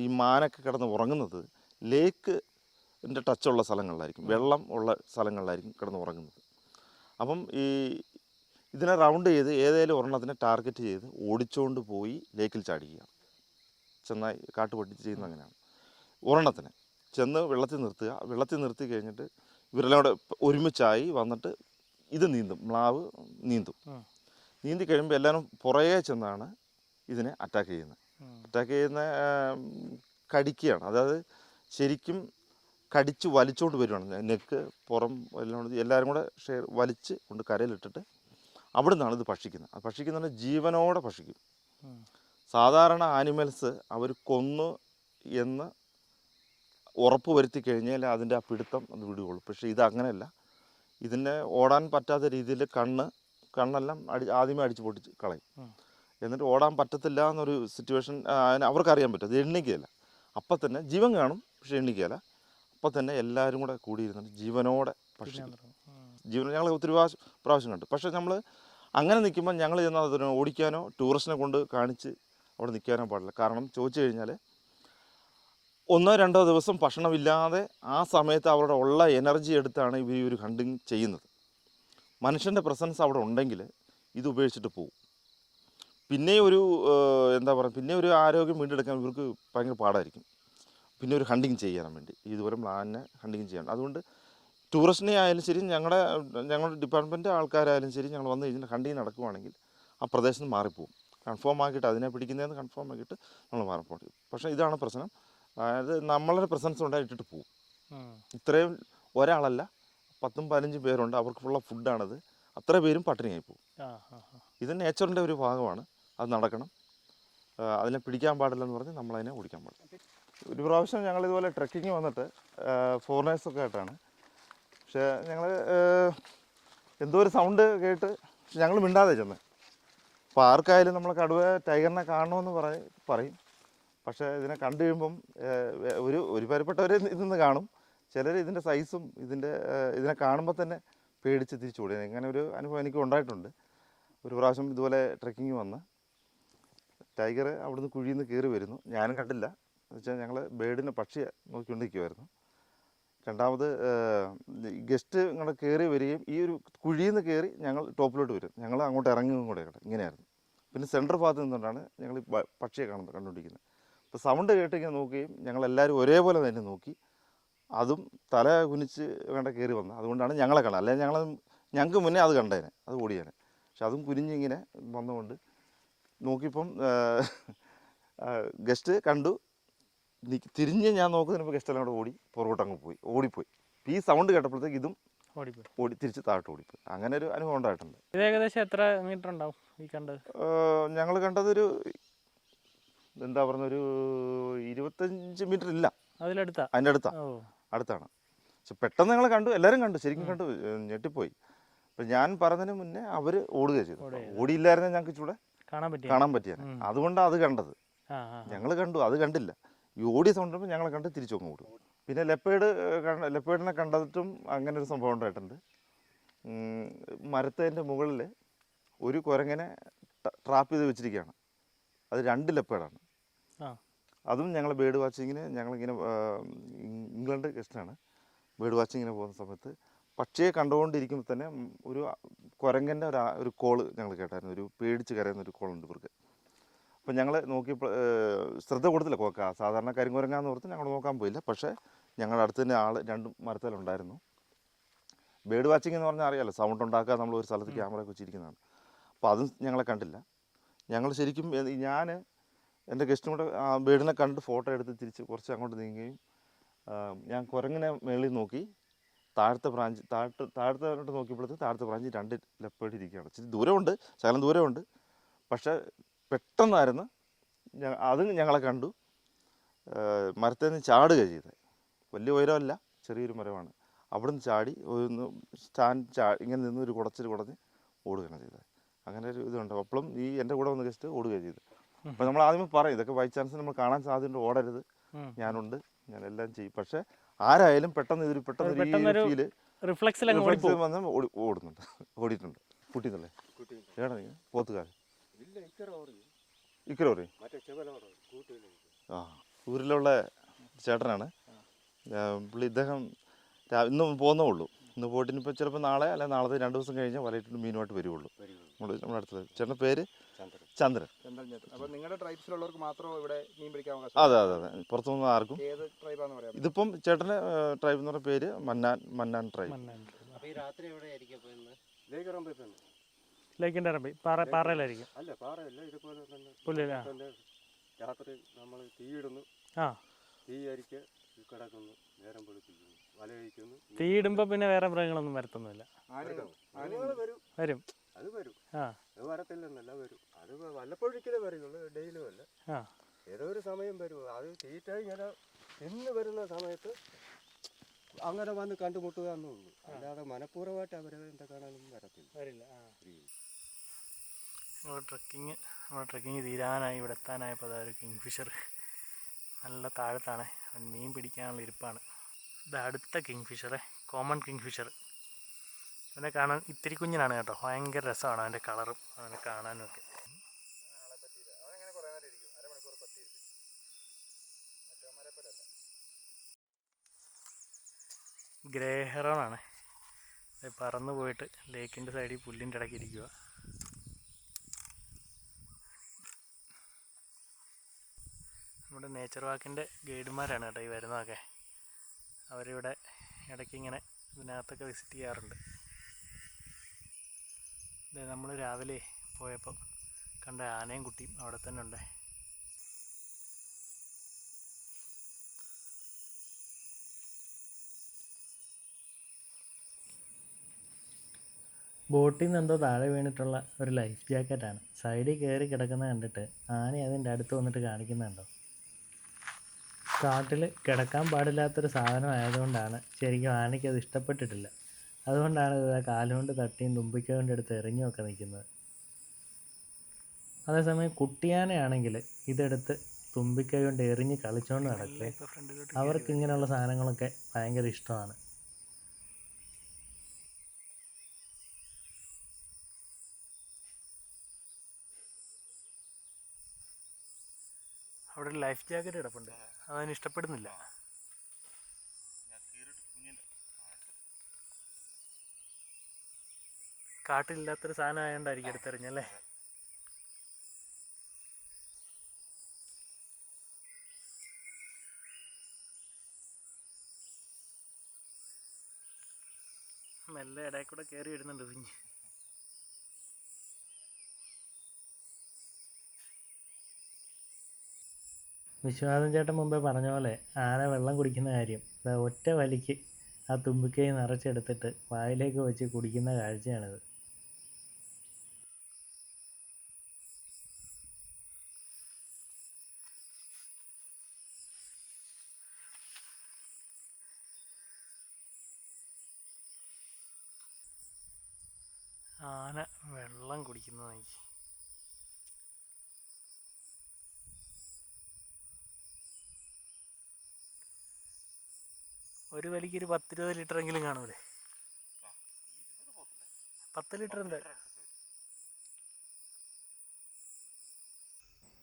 B: ഈ മാനൊക്കെ കിടന്ന് ഉറങ്ങുന്നത് ലേക്കിൻ്റെ ടച്ചുള്ള സ്ഥലങ്ങളിലായിരിക്കും, വെള്ളം ഉള്ള സ്ഥലങ്ങളിലായിരിക്കും കിടന്ന് ഉറങ്ങുന്നത്. അപ്പം ഈ ഇതിനെ റൗണ്ട് ചെയ്ത് ഏതെങ്കിലും ഒരെണ്ണത്തിനെ ടാർഗറ്റ് ചെയ്ത് ഓടിച്ചുകൊണ്ട് പോയി ലേക്കിൽ ചാടിക്കുക. ചെന്നായി കാട്ടുപട്ടി ചെയ്യുന്ന അങ്ങനെയാണ്. ഒരെണ്ണത്തിനെ ചെന്ന് വെള്ളത്തിൽ നിർത്തുക, വെള്ളത്തിൽ നിർത്തി കഴിഞ്ഞിട്ട് ഇവരെല്ലാം കൂടെ ഒരുമിച്ചായി വന്നിട്ട് ഇത് നീന്തും, മ്ലാവ് നീന്തും. നീന്തി കഴിയുമ്പോൾ എല്ലാവരും പുറകെ ചെന്നാണ് ഇതിനെ അറ്റാക്ക് ചെയ്യുന്നത്. അറ്റാക്ക് ചെയ്യുന്ന കടിക്കുകയാണ്, അതായത് ശരിക്കും കടിച്ച് വലിച്ചുകൊണ്ട് വരുവാണ്. നെക്ക് പുറം എല്ലാം എല്ലാവരും കൂടെ വലിച്ച് കൊണ്ട് കരയിലിട്ടിട്ട് അവിടെ നിന്നാണ് ഇത് ഭക്ഷിക്കുന്നത്. അത് ഭക്ഷിക്കുന്നത് ജീവനോടെ ഭക്ഷിക്കും. സാധാരണ ആനിമൽസ് അവർ കൊന്നു എന്ന് ഉറപ്പ് വരുത്തി കഴിഞ്ഞാൽ അതിൻ്റെ ആ പിടുത്തം അത് വിടുകയുള്ളൂ. പക്ഷേ ഇത് അങ്ങനെയല്ല. ഇതിനെ ഓടാൻ പറ്റാത്ത രീതിയിൽ കണ്ണെല്ലാം ആദ്യമേ അടിച്ച് പൊട്ടിച്ച് കളയും. എന്നിട്ട് ഓടാൻ പറ്റത്തില്ല എന്നൊരു സിറ്റുവേഷൻ അവർക്കറിയാൻ പറ്റും. അത് എണ്ണിക്കുകയില്ല, അപ്പം തന്നെ ജീവൻ കാണും, പക്ഷേ എണ്ണിക്കുകയില്ല. അപ്പം തന്നെ എല്ലാവരും കൂടെ കൂടിയിരുന്നിട്ട് ജീവനോടെ ഭക്ഷിക്കും. ഞങ്ങൾ ഒത്തിരി പ്രാവശ്യം കണ്ടു. പക്ഷേ നമ്മൾ അങ്ങനെ നിൽക്കുമ്പോൾ ഞങ്ങൾ ചെന്നാൽ അതിനെ ഓടിക്കാനോ ടൂറിസ്റ്റിനെ കൊണ്ട് കാണിച്ച് അവിടെ നിൽക്കാനോ പാടില്ല. കാരണം ചോദിച്ചു കഴിഞ്ഞാൽ 1-2 ദിവസം ഭക്ഷണമില്ലാതെ ആ സമയത്ത് അവരുടെ ഉള്ള എനർജി എടുത്താണ് ഇവർ ഈ ഒരു ഹണ്ടിങ് ചെയ്യുന്നത്. മനുഷ്യൻ്റെ പ്രസൻസ് അവിടെ ഉണ്ടെങ്കിൽ ഇത് ഉപയോഗിച്ചിട്ട് പോകും. പിന്നെ ഒരു എന്താ പറയുക, പിന്നെ ഒരു ആരോഗ്യം വീണ്ടെടുക്കാൻ ഇവർക്ക് ഭയങ്കര പാടായിരിക്കും. പിന്നെ ഒരു ഹണ്ടിങ് ചെയ്യാൻ വേണ്ടി ഇതുപോലെ പ്ലാനിനെ ഹണ്ടിങ് ചെയ്യണം. അതുകൊണ്ട് ടൂറിസ്റ്റിനെ ആയാലും ശരി, ഞങ്ങളുടെ ഡിപ്പാർട്ട്മെൻറ്റ് ആൾക്കാരായാലും ശരി, ഞങ്ങൾ വന്ന് കഴിഞ്ഞാൽ ഹണ്ടിങ് നടക്കുവാണെങ്കിൽ ആ പ്രദേശത്ത് നിന്ന് മാറിപ്പോവും. കൺഫേം ആക്കിയിട്ട് അതിനെ പിടിക്കുന്നതെന്ന് കൺഫേം ആക്കിയിട്ട് നമ്മൾ മാറിപ്പോകും. പക്ഷേ ഇതാണ് പ്രശ്നം, അതായത് നമ്മളുടെ പ്രസൻസ് ഉണ്ടായിട്ടിട്ട് പോകും. ഇത്രയും ഒരാളല്ല, 10-15 പേരുണ്ട്, അവർക്കുള്ള ഫുഡാണത്. അത്ര പേരും പട്ടിണിയായി പോകും. ഇത് നേച്ചറിൻ്റെ ഒരു ഭാഗമാണ്, അത് നടക്കണം. അതിനെ പിടിക്കാൻ പാടില്ലെന്ന് പറഞ്ഞ് നമ്മളതിനെ ഓടിക്കാൻ പാടില്ല. ഒരു പ്രാവശ്യം ഞങ്ങളിതുപോലെ ട്രെക്കിങ് വന്നിട്ട് ഫോറിനേഴ്സൊക്കെ ആയിട്ടാണ്. പക്ഷേ ഞങ്ങൾ എന്തോ ഒരു സൗണ്ട് കേട്ട് ഞങ്ങൾ മിണ്ടാതെ ചെന്ന്. അപ്പോൾ ആർക്കായാലും നമ്മൾ കടുവ ടൈഗറിനെ കാണണമെന്ന് പറയും. പക്ഷേ ഇതിനെ കണ്ടു കഴിയുമ്പം ഒരു പരിപ്പെട്ടവർ ഇതിന്ന് കാണും, ചിലർ ഇതിൻ്റെ സൈസും ഇതിനെ കാണുമ്പോൾ തന്നെ പേടിച്ച് തിരിച്ചു ഓടി. ഇങ്ങനെ ഒരു അനുഭവം എനിക്ക് ഉണ്ടായിട്ടുണ്ട്. ഒരു പ്രാവശ്യം ഇതുപോലെ ട്രെക്കിങ് വന്ന് ടൈഗർ അവിടുന്ന് കുഴിയിൽ നിന്ന് കയറി വരുന്നു. ഞാനും കണ്ടില്ല, എന്ന് വെച്ചാൽ ഞങ്ങൾ ബേഡിനെ പക്ഷിയെ നോക്കിക്കൊണ്ടിരിക്കുമായിരുന്നു. രണ്ടാമത് ഗസ്റ്റ് ഇങ്ങനെ കയറി വരികയും ഈ ഒരു കുഴിയിൽ നിന്ന് കയറി ഞങ്ങൾ ടോപ്പിലോട്ട് വരും, ഞങ്ങൾ അങ്ങോട്ട് ഇറങ്ങുകയും കൂടെ ഇങ്ങനെയായിരുന്നു. പിന്നെ സെൻട്രൽ ഭാഗത്ത് നിന്നുകൊണ്ടാണ് ഞങ്ങൾ പക്ഷിയെ കണ്ടുകൊണ്ടിരിക്കുന്നത്. അപ്പോൾ സൗണ്ട് കേട്ട് ഇങ്ങനെ നോക്കുകയും ഞങ്ങളെല്ലാവരും ഒരേപോലെ തന്നെ നോക്കി. അതും തല കുനിച്ച് വേണ്ട കയറി വന്നത്, അതുകൊണ്ടാണ് ഞങ്ങളെ കാണുക. അല്ലെങ്കിൽ ഞങ്ങൾക്ക് മുന്നേ അത് കണ്ടേനെ, അത് ഓടിയേനെ. പക്ഷെ അതും കുനിഞ്ഞിങ്ങനെ വന്നുകൊണ്ട് നോക്കിയപ്പം ഗസ്റ്റ് കണ്ടു. തിരിഞ്ഞ് ഞാൻ നോക്കുന്നതിന് ഗസ്റ്റെല്ലാം കൂടെ പുറകോട്ടങ്ങ് ഓടിപ്പോയി. ഈ സൗണ്ട് കേട്ടപ്പോഴത്തേക്ക് ഇതും തിരിച്ച് താഴോട്ട് ഓടിപ്പോയി. അങ്ങനെ ഒരു അനുഭവം ഉണ്ടായിട്ടുണ്ട്.
A: ഇത് ഏകദേശം എത്ര മീറ്റർ ഉണ്ടാവും ഈ കണ്ടത്?
B: ഞങ്ങൾ കണ്ടതൊരു എന്താ പറയുന്ന ഒരു 25 മീറ്റർ ഇല്ല, അതിൻ്റെ അടുത്താണ്. പക്ഷെ പെട്ടെന്ന് ഞങ്ങൾ കണ്ടു, എല്ലാവരും കണ്ടു, ശരിക്കും കണ്ടു, ഞെട്ടിപ്പോയി. അപ്പം ഞാൻ പറഞ്ഞതിന് മുന്നേ അവർ ഓടുകയാണ് ചെയ്തത്. ഓടിയില്ലായിരുന്നെങ്കിൽ ഞങ്ങൾക്ക് ചൂടെ കാണാൻ പറ്റിയാണ്. അതുകൊണ്ടാണ് അത് കണ്ടത്. ഞങ്ങൾ കണ്ടു, അത് കണ്ടില്ല. ഈ ഓടിയ സൗണ്ട് ഞങ്ങളെ കണ്ട് തിരിച്ചൊക്കെ ഓടും. പിന്നെ ലെപ്പേഡിനെ കണ്ടിട്ടും അങ്ങനെ ഒരു സംഭവം ഉണ്ടായിട്ടുണ്ട്. മരത്തിൻ്റെ മുകളിൽ ഒരു കുരങ്ങനെ ട്രാപ്പ് ചെയ്ത് വെച്ചിരിക്കുകയാണ്. അത് 2 ലെപ്പേഡാണ്. അതും ഞങ്ങൾ ബേർഡ് വാച്ചിങ്ങിന് ഞങ്ങളിങ്ങനെ ഇംഗ്ലണ്ട് ഗസ്റ്റാണ്. ബേർഡ് വാച്ചിങ്ങിന് പോകുന്ന സമയത്ത് പക്ഷിയെ കണ്ടുകൊണ്ടിരിക്കുമ്പോൾ തന്നെ ഒരു കുരങ്ങൻ്റെ ഒരു കോള് ഞങ്ങൾ കേട്ടായിരുന്നു. ഒരു പേടിച്ച് കരയുന്ന ഒരു കോളുണ്ട് ഇവർക്ക്. അപ്പം ഞങ്ങൾ നോക്കിയപ്പോൾ ശ്രദ്ധ കൊടുത്തില്ല. സാധാരണ കരിങ്കുരങ്ങാന്ന് ഓർത്ത് ഞങ്ങൾ നോക്കാൻ പോയില്ല. പക്ഷേ ഞങ്ങളുടെ അടുത്ത് തന്നെ 2 മരത്തിലുണ്ടായിരുന്നു. ബേർഡ് വാച്ചിങ് എന്ന് പറഞ്ഞാൽ അറിയാമല്ലോ, സൗണ്ട് ഉണ്ടാക്കുക, നമ്മൾ ഒരു സ്ഥലത്ത് ക്യാമറയൊക്കെ വെച്ചിരിക്കുന്നതാണ്. അപ്പോൾ അതും ഞങ്ങളെ കണ്ടില്ല. ഞങ്ങൾ ശരിക്കും ഞാൻ എൻ്റെ ഗസ്റ്റും കൂടെ ബേർഡിനെ കണ്ട് ഫോട്ടോ എടുത്ത് തിരിച്ച് കുറച്ച് അങ്ങോട്ട് നീങ്ങുകയും ഞാൻ കുരങ്ങിനെ മേളിൽ നോക്കി താഴത്തെ താഴത്തോട്ട് നോക്കിയപ്പോഴത്തേക്ക് താഴത്തെ ബ്രാഞ്ച് 2 ലെപ്പേർഡ് ഇരിക്കുകയാണ്. ഇച്ചിരി ദൂരമുണ്ട്, ശകലം ദൂരമുണ്ട്. പക്ഷേ പെട്ടെന്നായിരുന്നു അതും ഞങ്ങളെ കണ്ടു. മരത്തിൽ നിന്ന് ചാടുക ചെയ്തത്. വലിയ ഉയരമല്ല, ചെറിയൊരു മരമാണ്. അവിടെ നിന്ന് ചാടി ഒന്ന് ഇങ്ങനെ നിന്ന് ഒരു കുടഞ്ഞ് ഓടുകയാണ് ചെയ്തത്. അങ്ങനെ ഒരു ഇതുണ്ട്. അപ്പോഴും എൻ്റെ കൂടെ വന്ന് ഗസ്റ്റ് ഓടുകയാണ് ചെയ്തത്. അപ്പോൾ നമ്മൾ ആദ്യമേ പറയും ഇതൊക്കെ ബൈ ചാൻസ് നമ്മൾ കാണാൻ സാധ്യതയുണ്ട്, ഓടരുത്, ഞാനുണ്ട്, ഞാനെല്ലാം ചെയ്യും. പക്ഷേ ആരായാലും പെട്ടെന്ന് ഫീല് റിഫ്ലെക്സ് വന്ന് ഓടിയിട്ടുണ്ട്. കൂട്ടിന്നല്ലേ ഏടാ നീ പോത്തുകാരൻ ഇക്കറോറി ആ ഊരിലുള്ള ചേട്ടനാണ് പുള്ളി. ഇദ്ദേഹം ഇന്ന് പോകുന്നേ ഉള്ളൂ. ഇന്ന് പോയിട്ട് ഇനിയിപ്പോൾ ചിലപ്പോൾ നാളെ അല്ലെങ്കിൽ നാളത്തെ 2 ദിവസം കഴിഞ്ഞാൽ വലയിട്ട് മീനുമായിട്ട് വരുള്ളൂ. നമ്മുടെ അടുത്തത് ചേട്ടൻ്റെ പേര് ചന്ദ്രൻ.
C: അപ്പോൾ നിങ്ങളുടെ ട്രൈബ്സിലുള്ളവർക്ക് മാത്രമേ ഇവിടെ മീൻ പിടിക്കാൻ അവകാശം?
B: അതെ. പുറത്തുനിന്ന് ആർക്കും.
C: ഏത് ട്രൈബാന്ന് പറയാം?
B: ഇതിപ്പം ചേട്ടൻ്റെ ട്രൈബ് എന്ന് പറഞ്ഞ പേര് മന്നാൻ ട്രൈബ്.
D: അപ്പോൾ ഈ രാത്രി എവിടെയായിരിക്കും? അപ്പോൾ ഇന്ന്
A: ലേക്കിൻ്റെ ഇറമ്പി പാറയിലായിരിക്കും.
D: അല്ല, പാറയല്ല, ഇതുപോലെ തന്നെ
A: പുല്ലില്ല.
D: രാത്രി നമ്മൾ തീയിടുന്നു, തീ അരിക്ക് കിടക്കുന്നു, നേരം പൊളിപ്പിക്കുന്നു, വല കഴിക്കുന്നു.
A: തീയിടുമ്പോൾ പിന്നെ വേറെ മൃഗങ്ങളൊന്നും വരത്തൊന്നുമില്ല.
D: ആനകൾ വരും. അത് വരും. അത് വരത്തില്ലെന്നല്ല, വരും. അത് വല്ലപ്പോഴേക്കേ വരുള്ളൂ, ഡെയിലും അല്ല. ഏതോ ഒരു സമയം വരും. അത് തീറ്റ ഇങ്ങനെ എന്ന് വരുന്ന സമയത്ത് അങ്ങനെ വന്ന് കണ്ടുമുട്ടുക എന്നുള്ളൂ. അല്ലാതെ മനഃപൂർവ്വമായിട്ട് അവരെ എന്താ കാണാനൊന്നും വരില്ല.
A: ട്രക്കിങ് തീരാനായി ഇവിടെ എത്താനായപ്പോൾ അതൊരു കിങ് ഫിഷർ നല്ല താഴത്താണ്. അവൻ മീൻ പിടിക്കാനുള്ള ഇരിപ്പാണ്. ഇത് അടുത്ത കിങ് ഫിഷറെ, കോമൺ കിങ് ഫിഷർ. അവനെ കാണാൻ ഇത്തിരി കുഞ്ഞിനാണ് കേട്ടോ. ഭയങ്കര രസമാണ് അവൻ്റെ കളറും അവനെ കാണാനും ഒക്കെ. ഗ്രേ ഹെറോണാണ്. പറന്നു പോയിട്ട് ലേക്കിൻ്റെ സൈഡിൽ പുല്ലിൻ്റെ ഇടയ്ക്ക് ഇരിക്കുക. നമ്മുടെ നേച്ചർ വാക്കിൻ്റെ ഗൈഡുമാരാണ് കേട്ടോ ഈ വരുന്നതൊക്കെ. അവരിവിടെ ഇടയ്ക്ക് ഇങ്ങനെ ഇതിനകത്തൊക്കെ വിസിറ്റ് ചെയ്യാറുണ്ട്. നമ്മൾ രാവിലെ പോയപ്പം കണ്ട ആനയും കുട്ടിയും അവിടെ തന്നെ ഉണ്ട്. ബോട്ടിൽ നിന്ന് എന്തോ താഴെ വീണിട്ടുള്ള ഒരു ലൈഫ് ജാക്കറ്റാണ്. സൈഡിൽ കയറി കിടക്കുന്നത് കണ്ടിട്ട് ആന അതിൻ്റെ അടുത്ത് വന്നിട്ട് കാണിക്കുന്നുണ്ടോ. കാട്ടിൽ കിടക്കാൻ പാടില്ലാത്തൊരു സാധനം ആയതുകൊണ്ടാണ് ശരിക്കും ആനയ്ക്ക് അത് ഇഷ്ടപ്പെട്ടിട്ടില്ല. അതുകൊണ്ടാണ് ഇത് കാലുകൊണ്ട് തട്ടിയും തുമ്പിക്കൊണ്ട് എടുത്ത് എറിഞ്ഞുമൊക്കെ നിൽക്കുന്നത്. അതേസമയം കുട്ടിയാനയാണെങ്കിൽ ഇതെടുത്ത് തുമ്പിക്കൈ കൊണ്ട് എറിഞ്ഞ് കളിച്ചുകൊണ്ട് നടക്കുക. അവർക്ക് ഇങ്ങനെയുള്ള സാധനങ്ങളൊക്കെ ഭയങ്കര ഇഷ്ടമാണ്. അവിടെ ഒരു ലൈഫ് ജാക്കറ്റ് കിടപ്പുണ്ട്, അതതിന് ഇഷ്ടപ്പെടുന്നില്ല. കാട്ടിലില്ലാത്തൊരു സാധനം ആയതുകൊണ്ടായിരിക്കും എടുത്തെറിഞ്ഞല്ലേ. മെല്ലെ ഇടയിൽ കൂടെ കയറി വരുന്നുണ്ട് കുഞ്ഞ്. വിശ്വനാഥൻ ചേട്ടൻ മുമ്പേ പറഞ്ഞ പോലെ ആന വെള്ളം കുടിക്കുന്ന കാര്യം ഒറ്റ വലിക്ക് ആ തുമ്പിക്കൈ നിറച്ചെടുത്തിട്ട് വായിലേക്ക് വെച്ച് കുടിക്കുന്ന കാഴ്ചയാണിത്. ആന വെള്ളം കുടിക്കുന്നത് നോക്കി. ഒരു വലിക്ക് ഒരു 10-20 ലിറ്ററെങ്കിലും കാണൂലേ? 10 ലിറ്റർ ഉണ്ട്.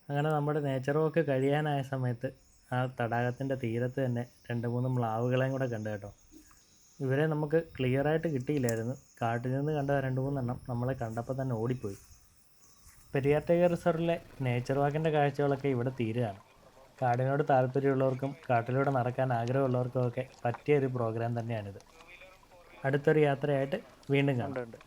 A: അങ്ങനെ നമ്മുടെ നേച്ചർ വാക്ക് കഴിയാനായ സമയത്ത് ആ തടാകത്തിൻ്റെ തീരത്ത് തന്നെ 2-3 മ്ലാവുകളെയും കൂടെ കണ്ടു കേട്ടോ. ഇവരെ നമുക്ക് ക്ലിയറായിട്ട് കിട്ടിയില്ലായിരുന്നു. കാട്ടിൽ നിന്ന് കണ്ട 2-3 എണ്ണം നമ്മളെ കണ്ടപ്പോൾ തന്നെ ഓടിപ്പോയി. പെരിയാർ ടൈഗർ റിസർവിലെ നേച്ചർ വാക്കിൻ്റെ കാഴ്ചകളൊക്കെ ഇവിടെ തീരുകയാണ്. കാടിനോട് താല്പര്യമുള്ളവർക്കും കാട്ടിലൂടെ നടക്കാൻ ആഗ്രഹമുള്ളവർക്കും ഒക്കെ പറ്റിയൊരു പ്രോഗ്രാം തന്നെയാണിത്. അടുത്തൊരു യാത്രയായിട്ട് വീണ്ടും കാണുന്നുണ്ട്.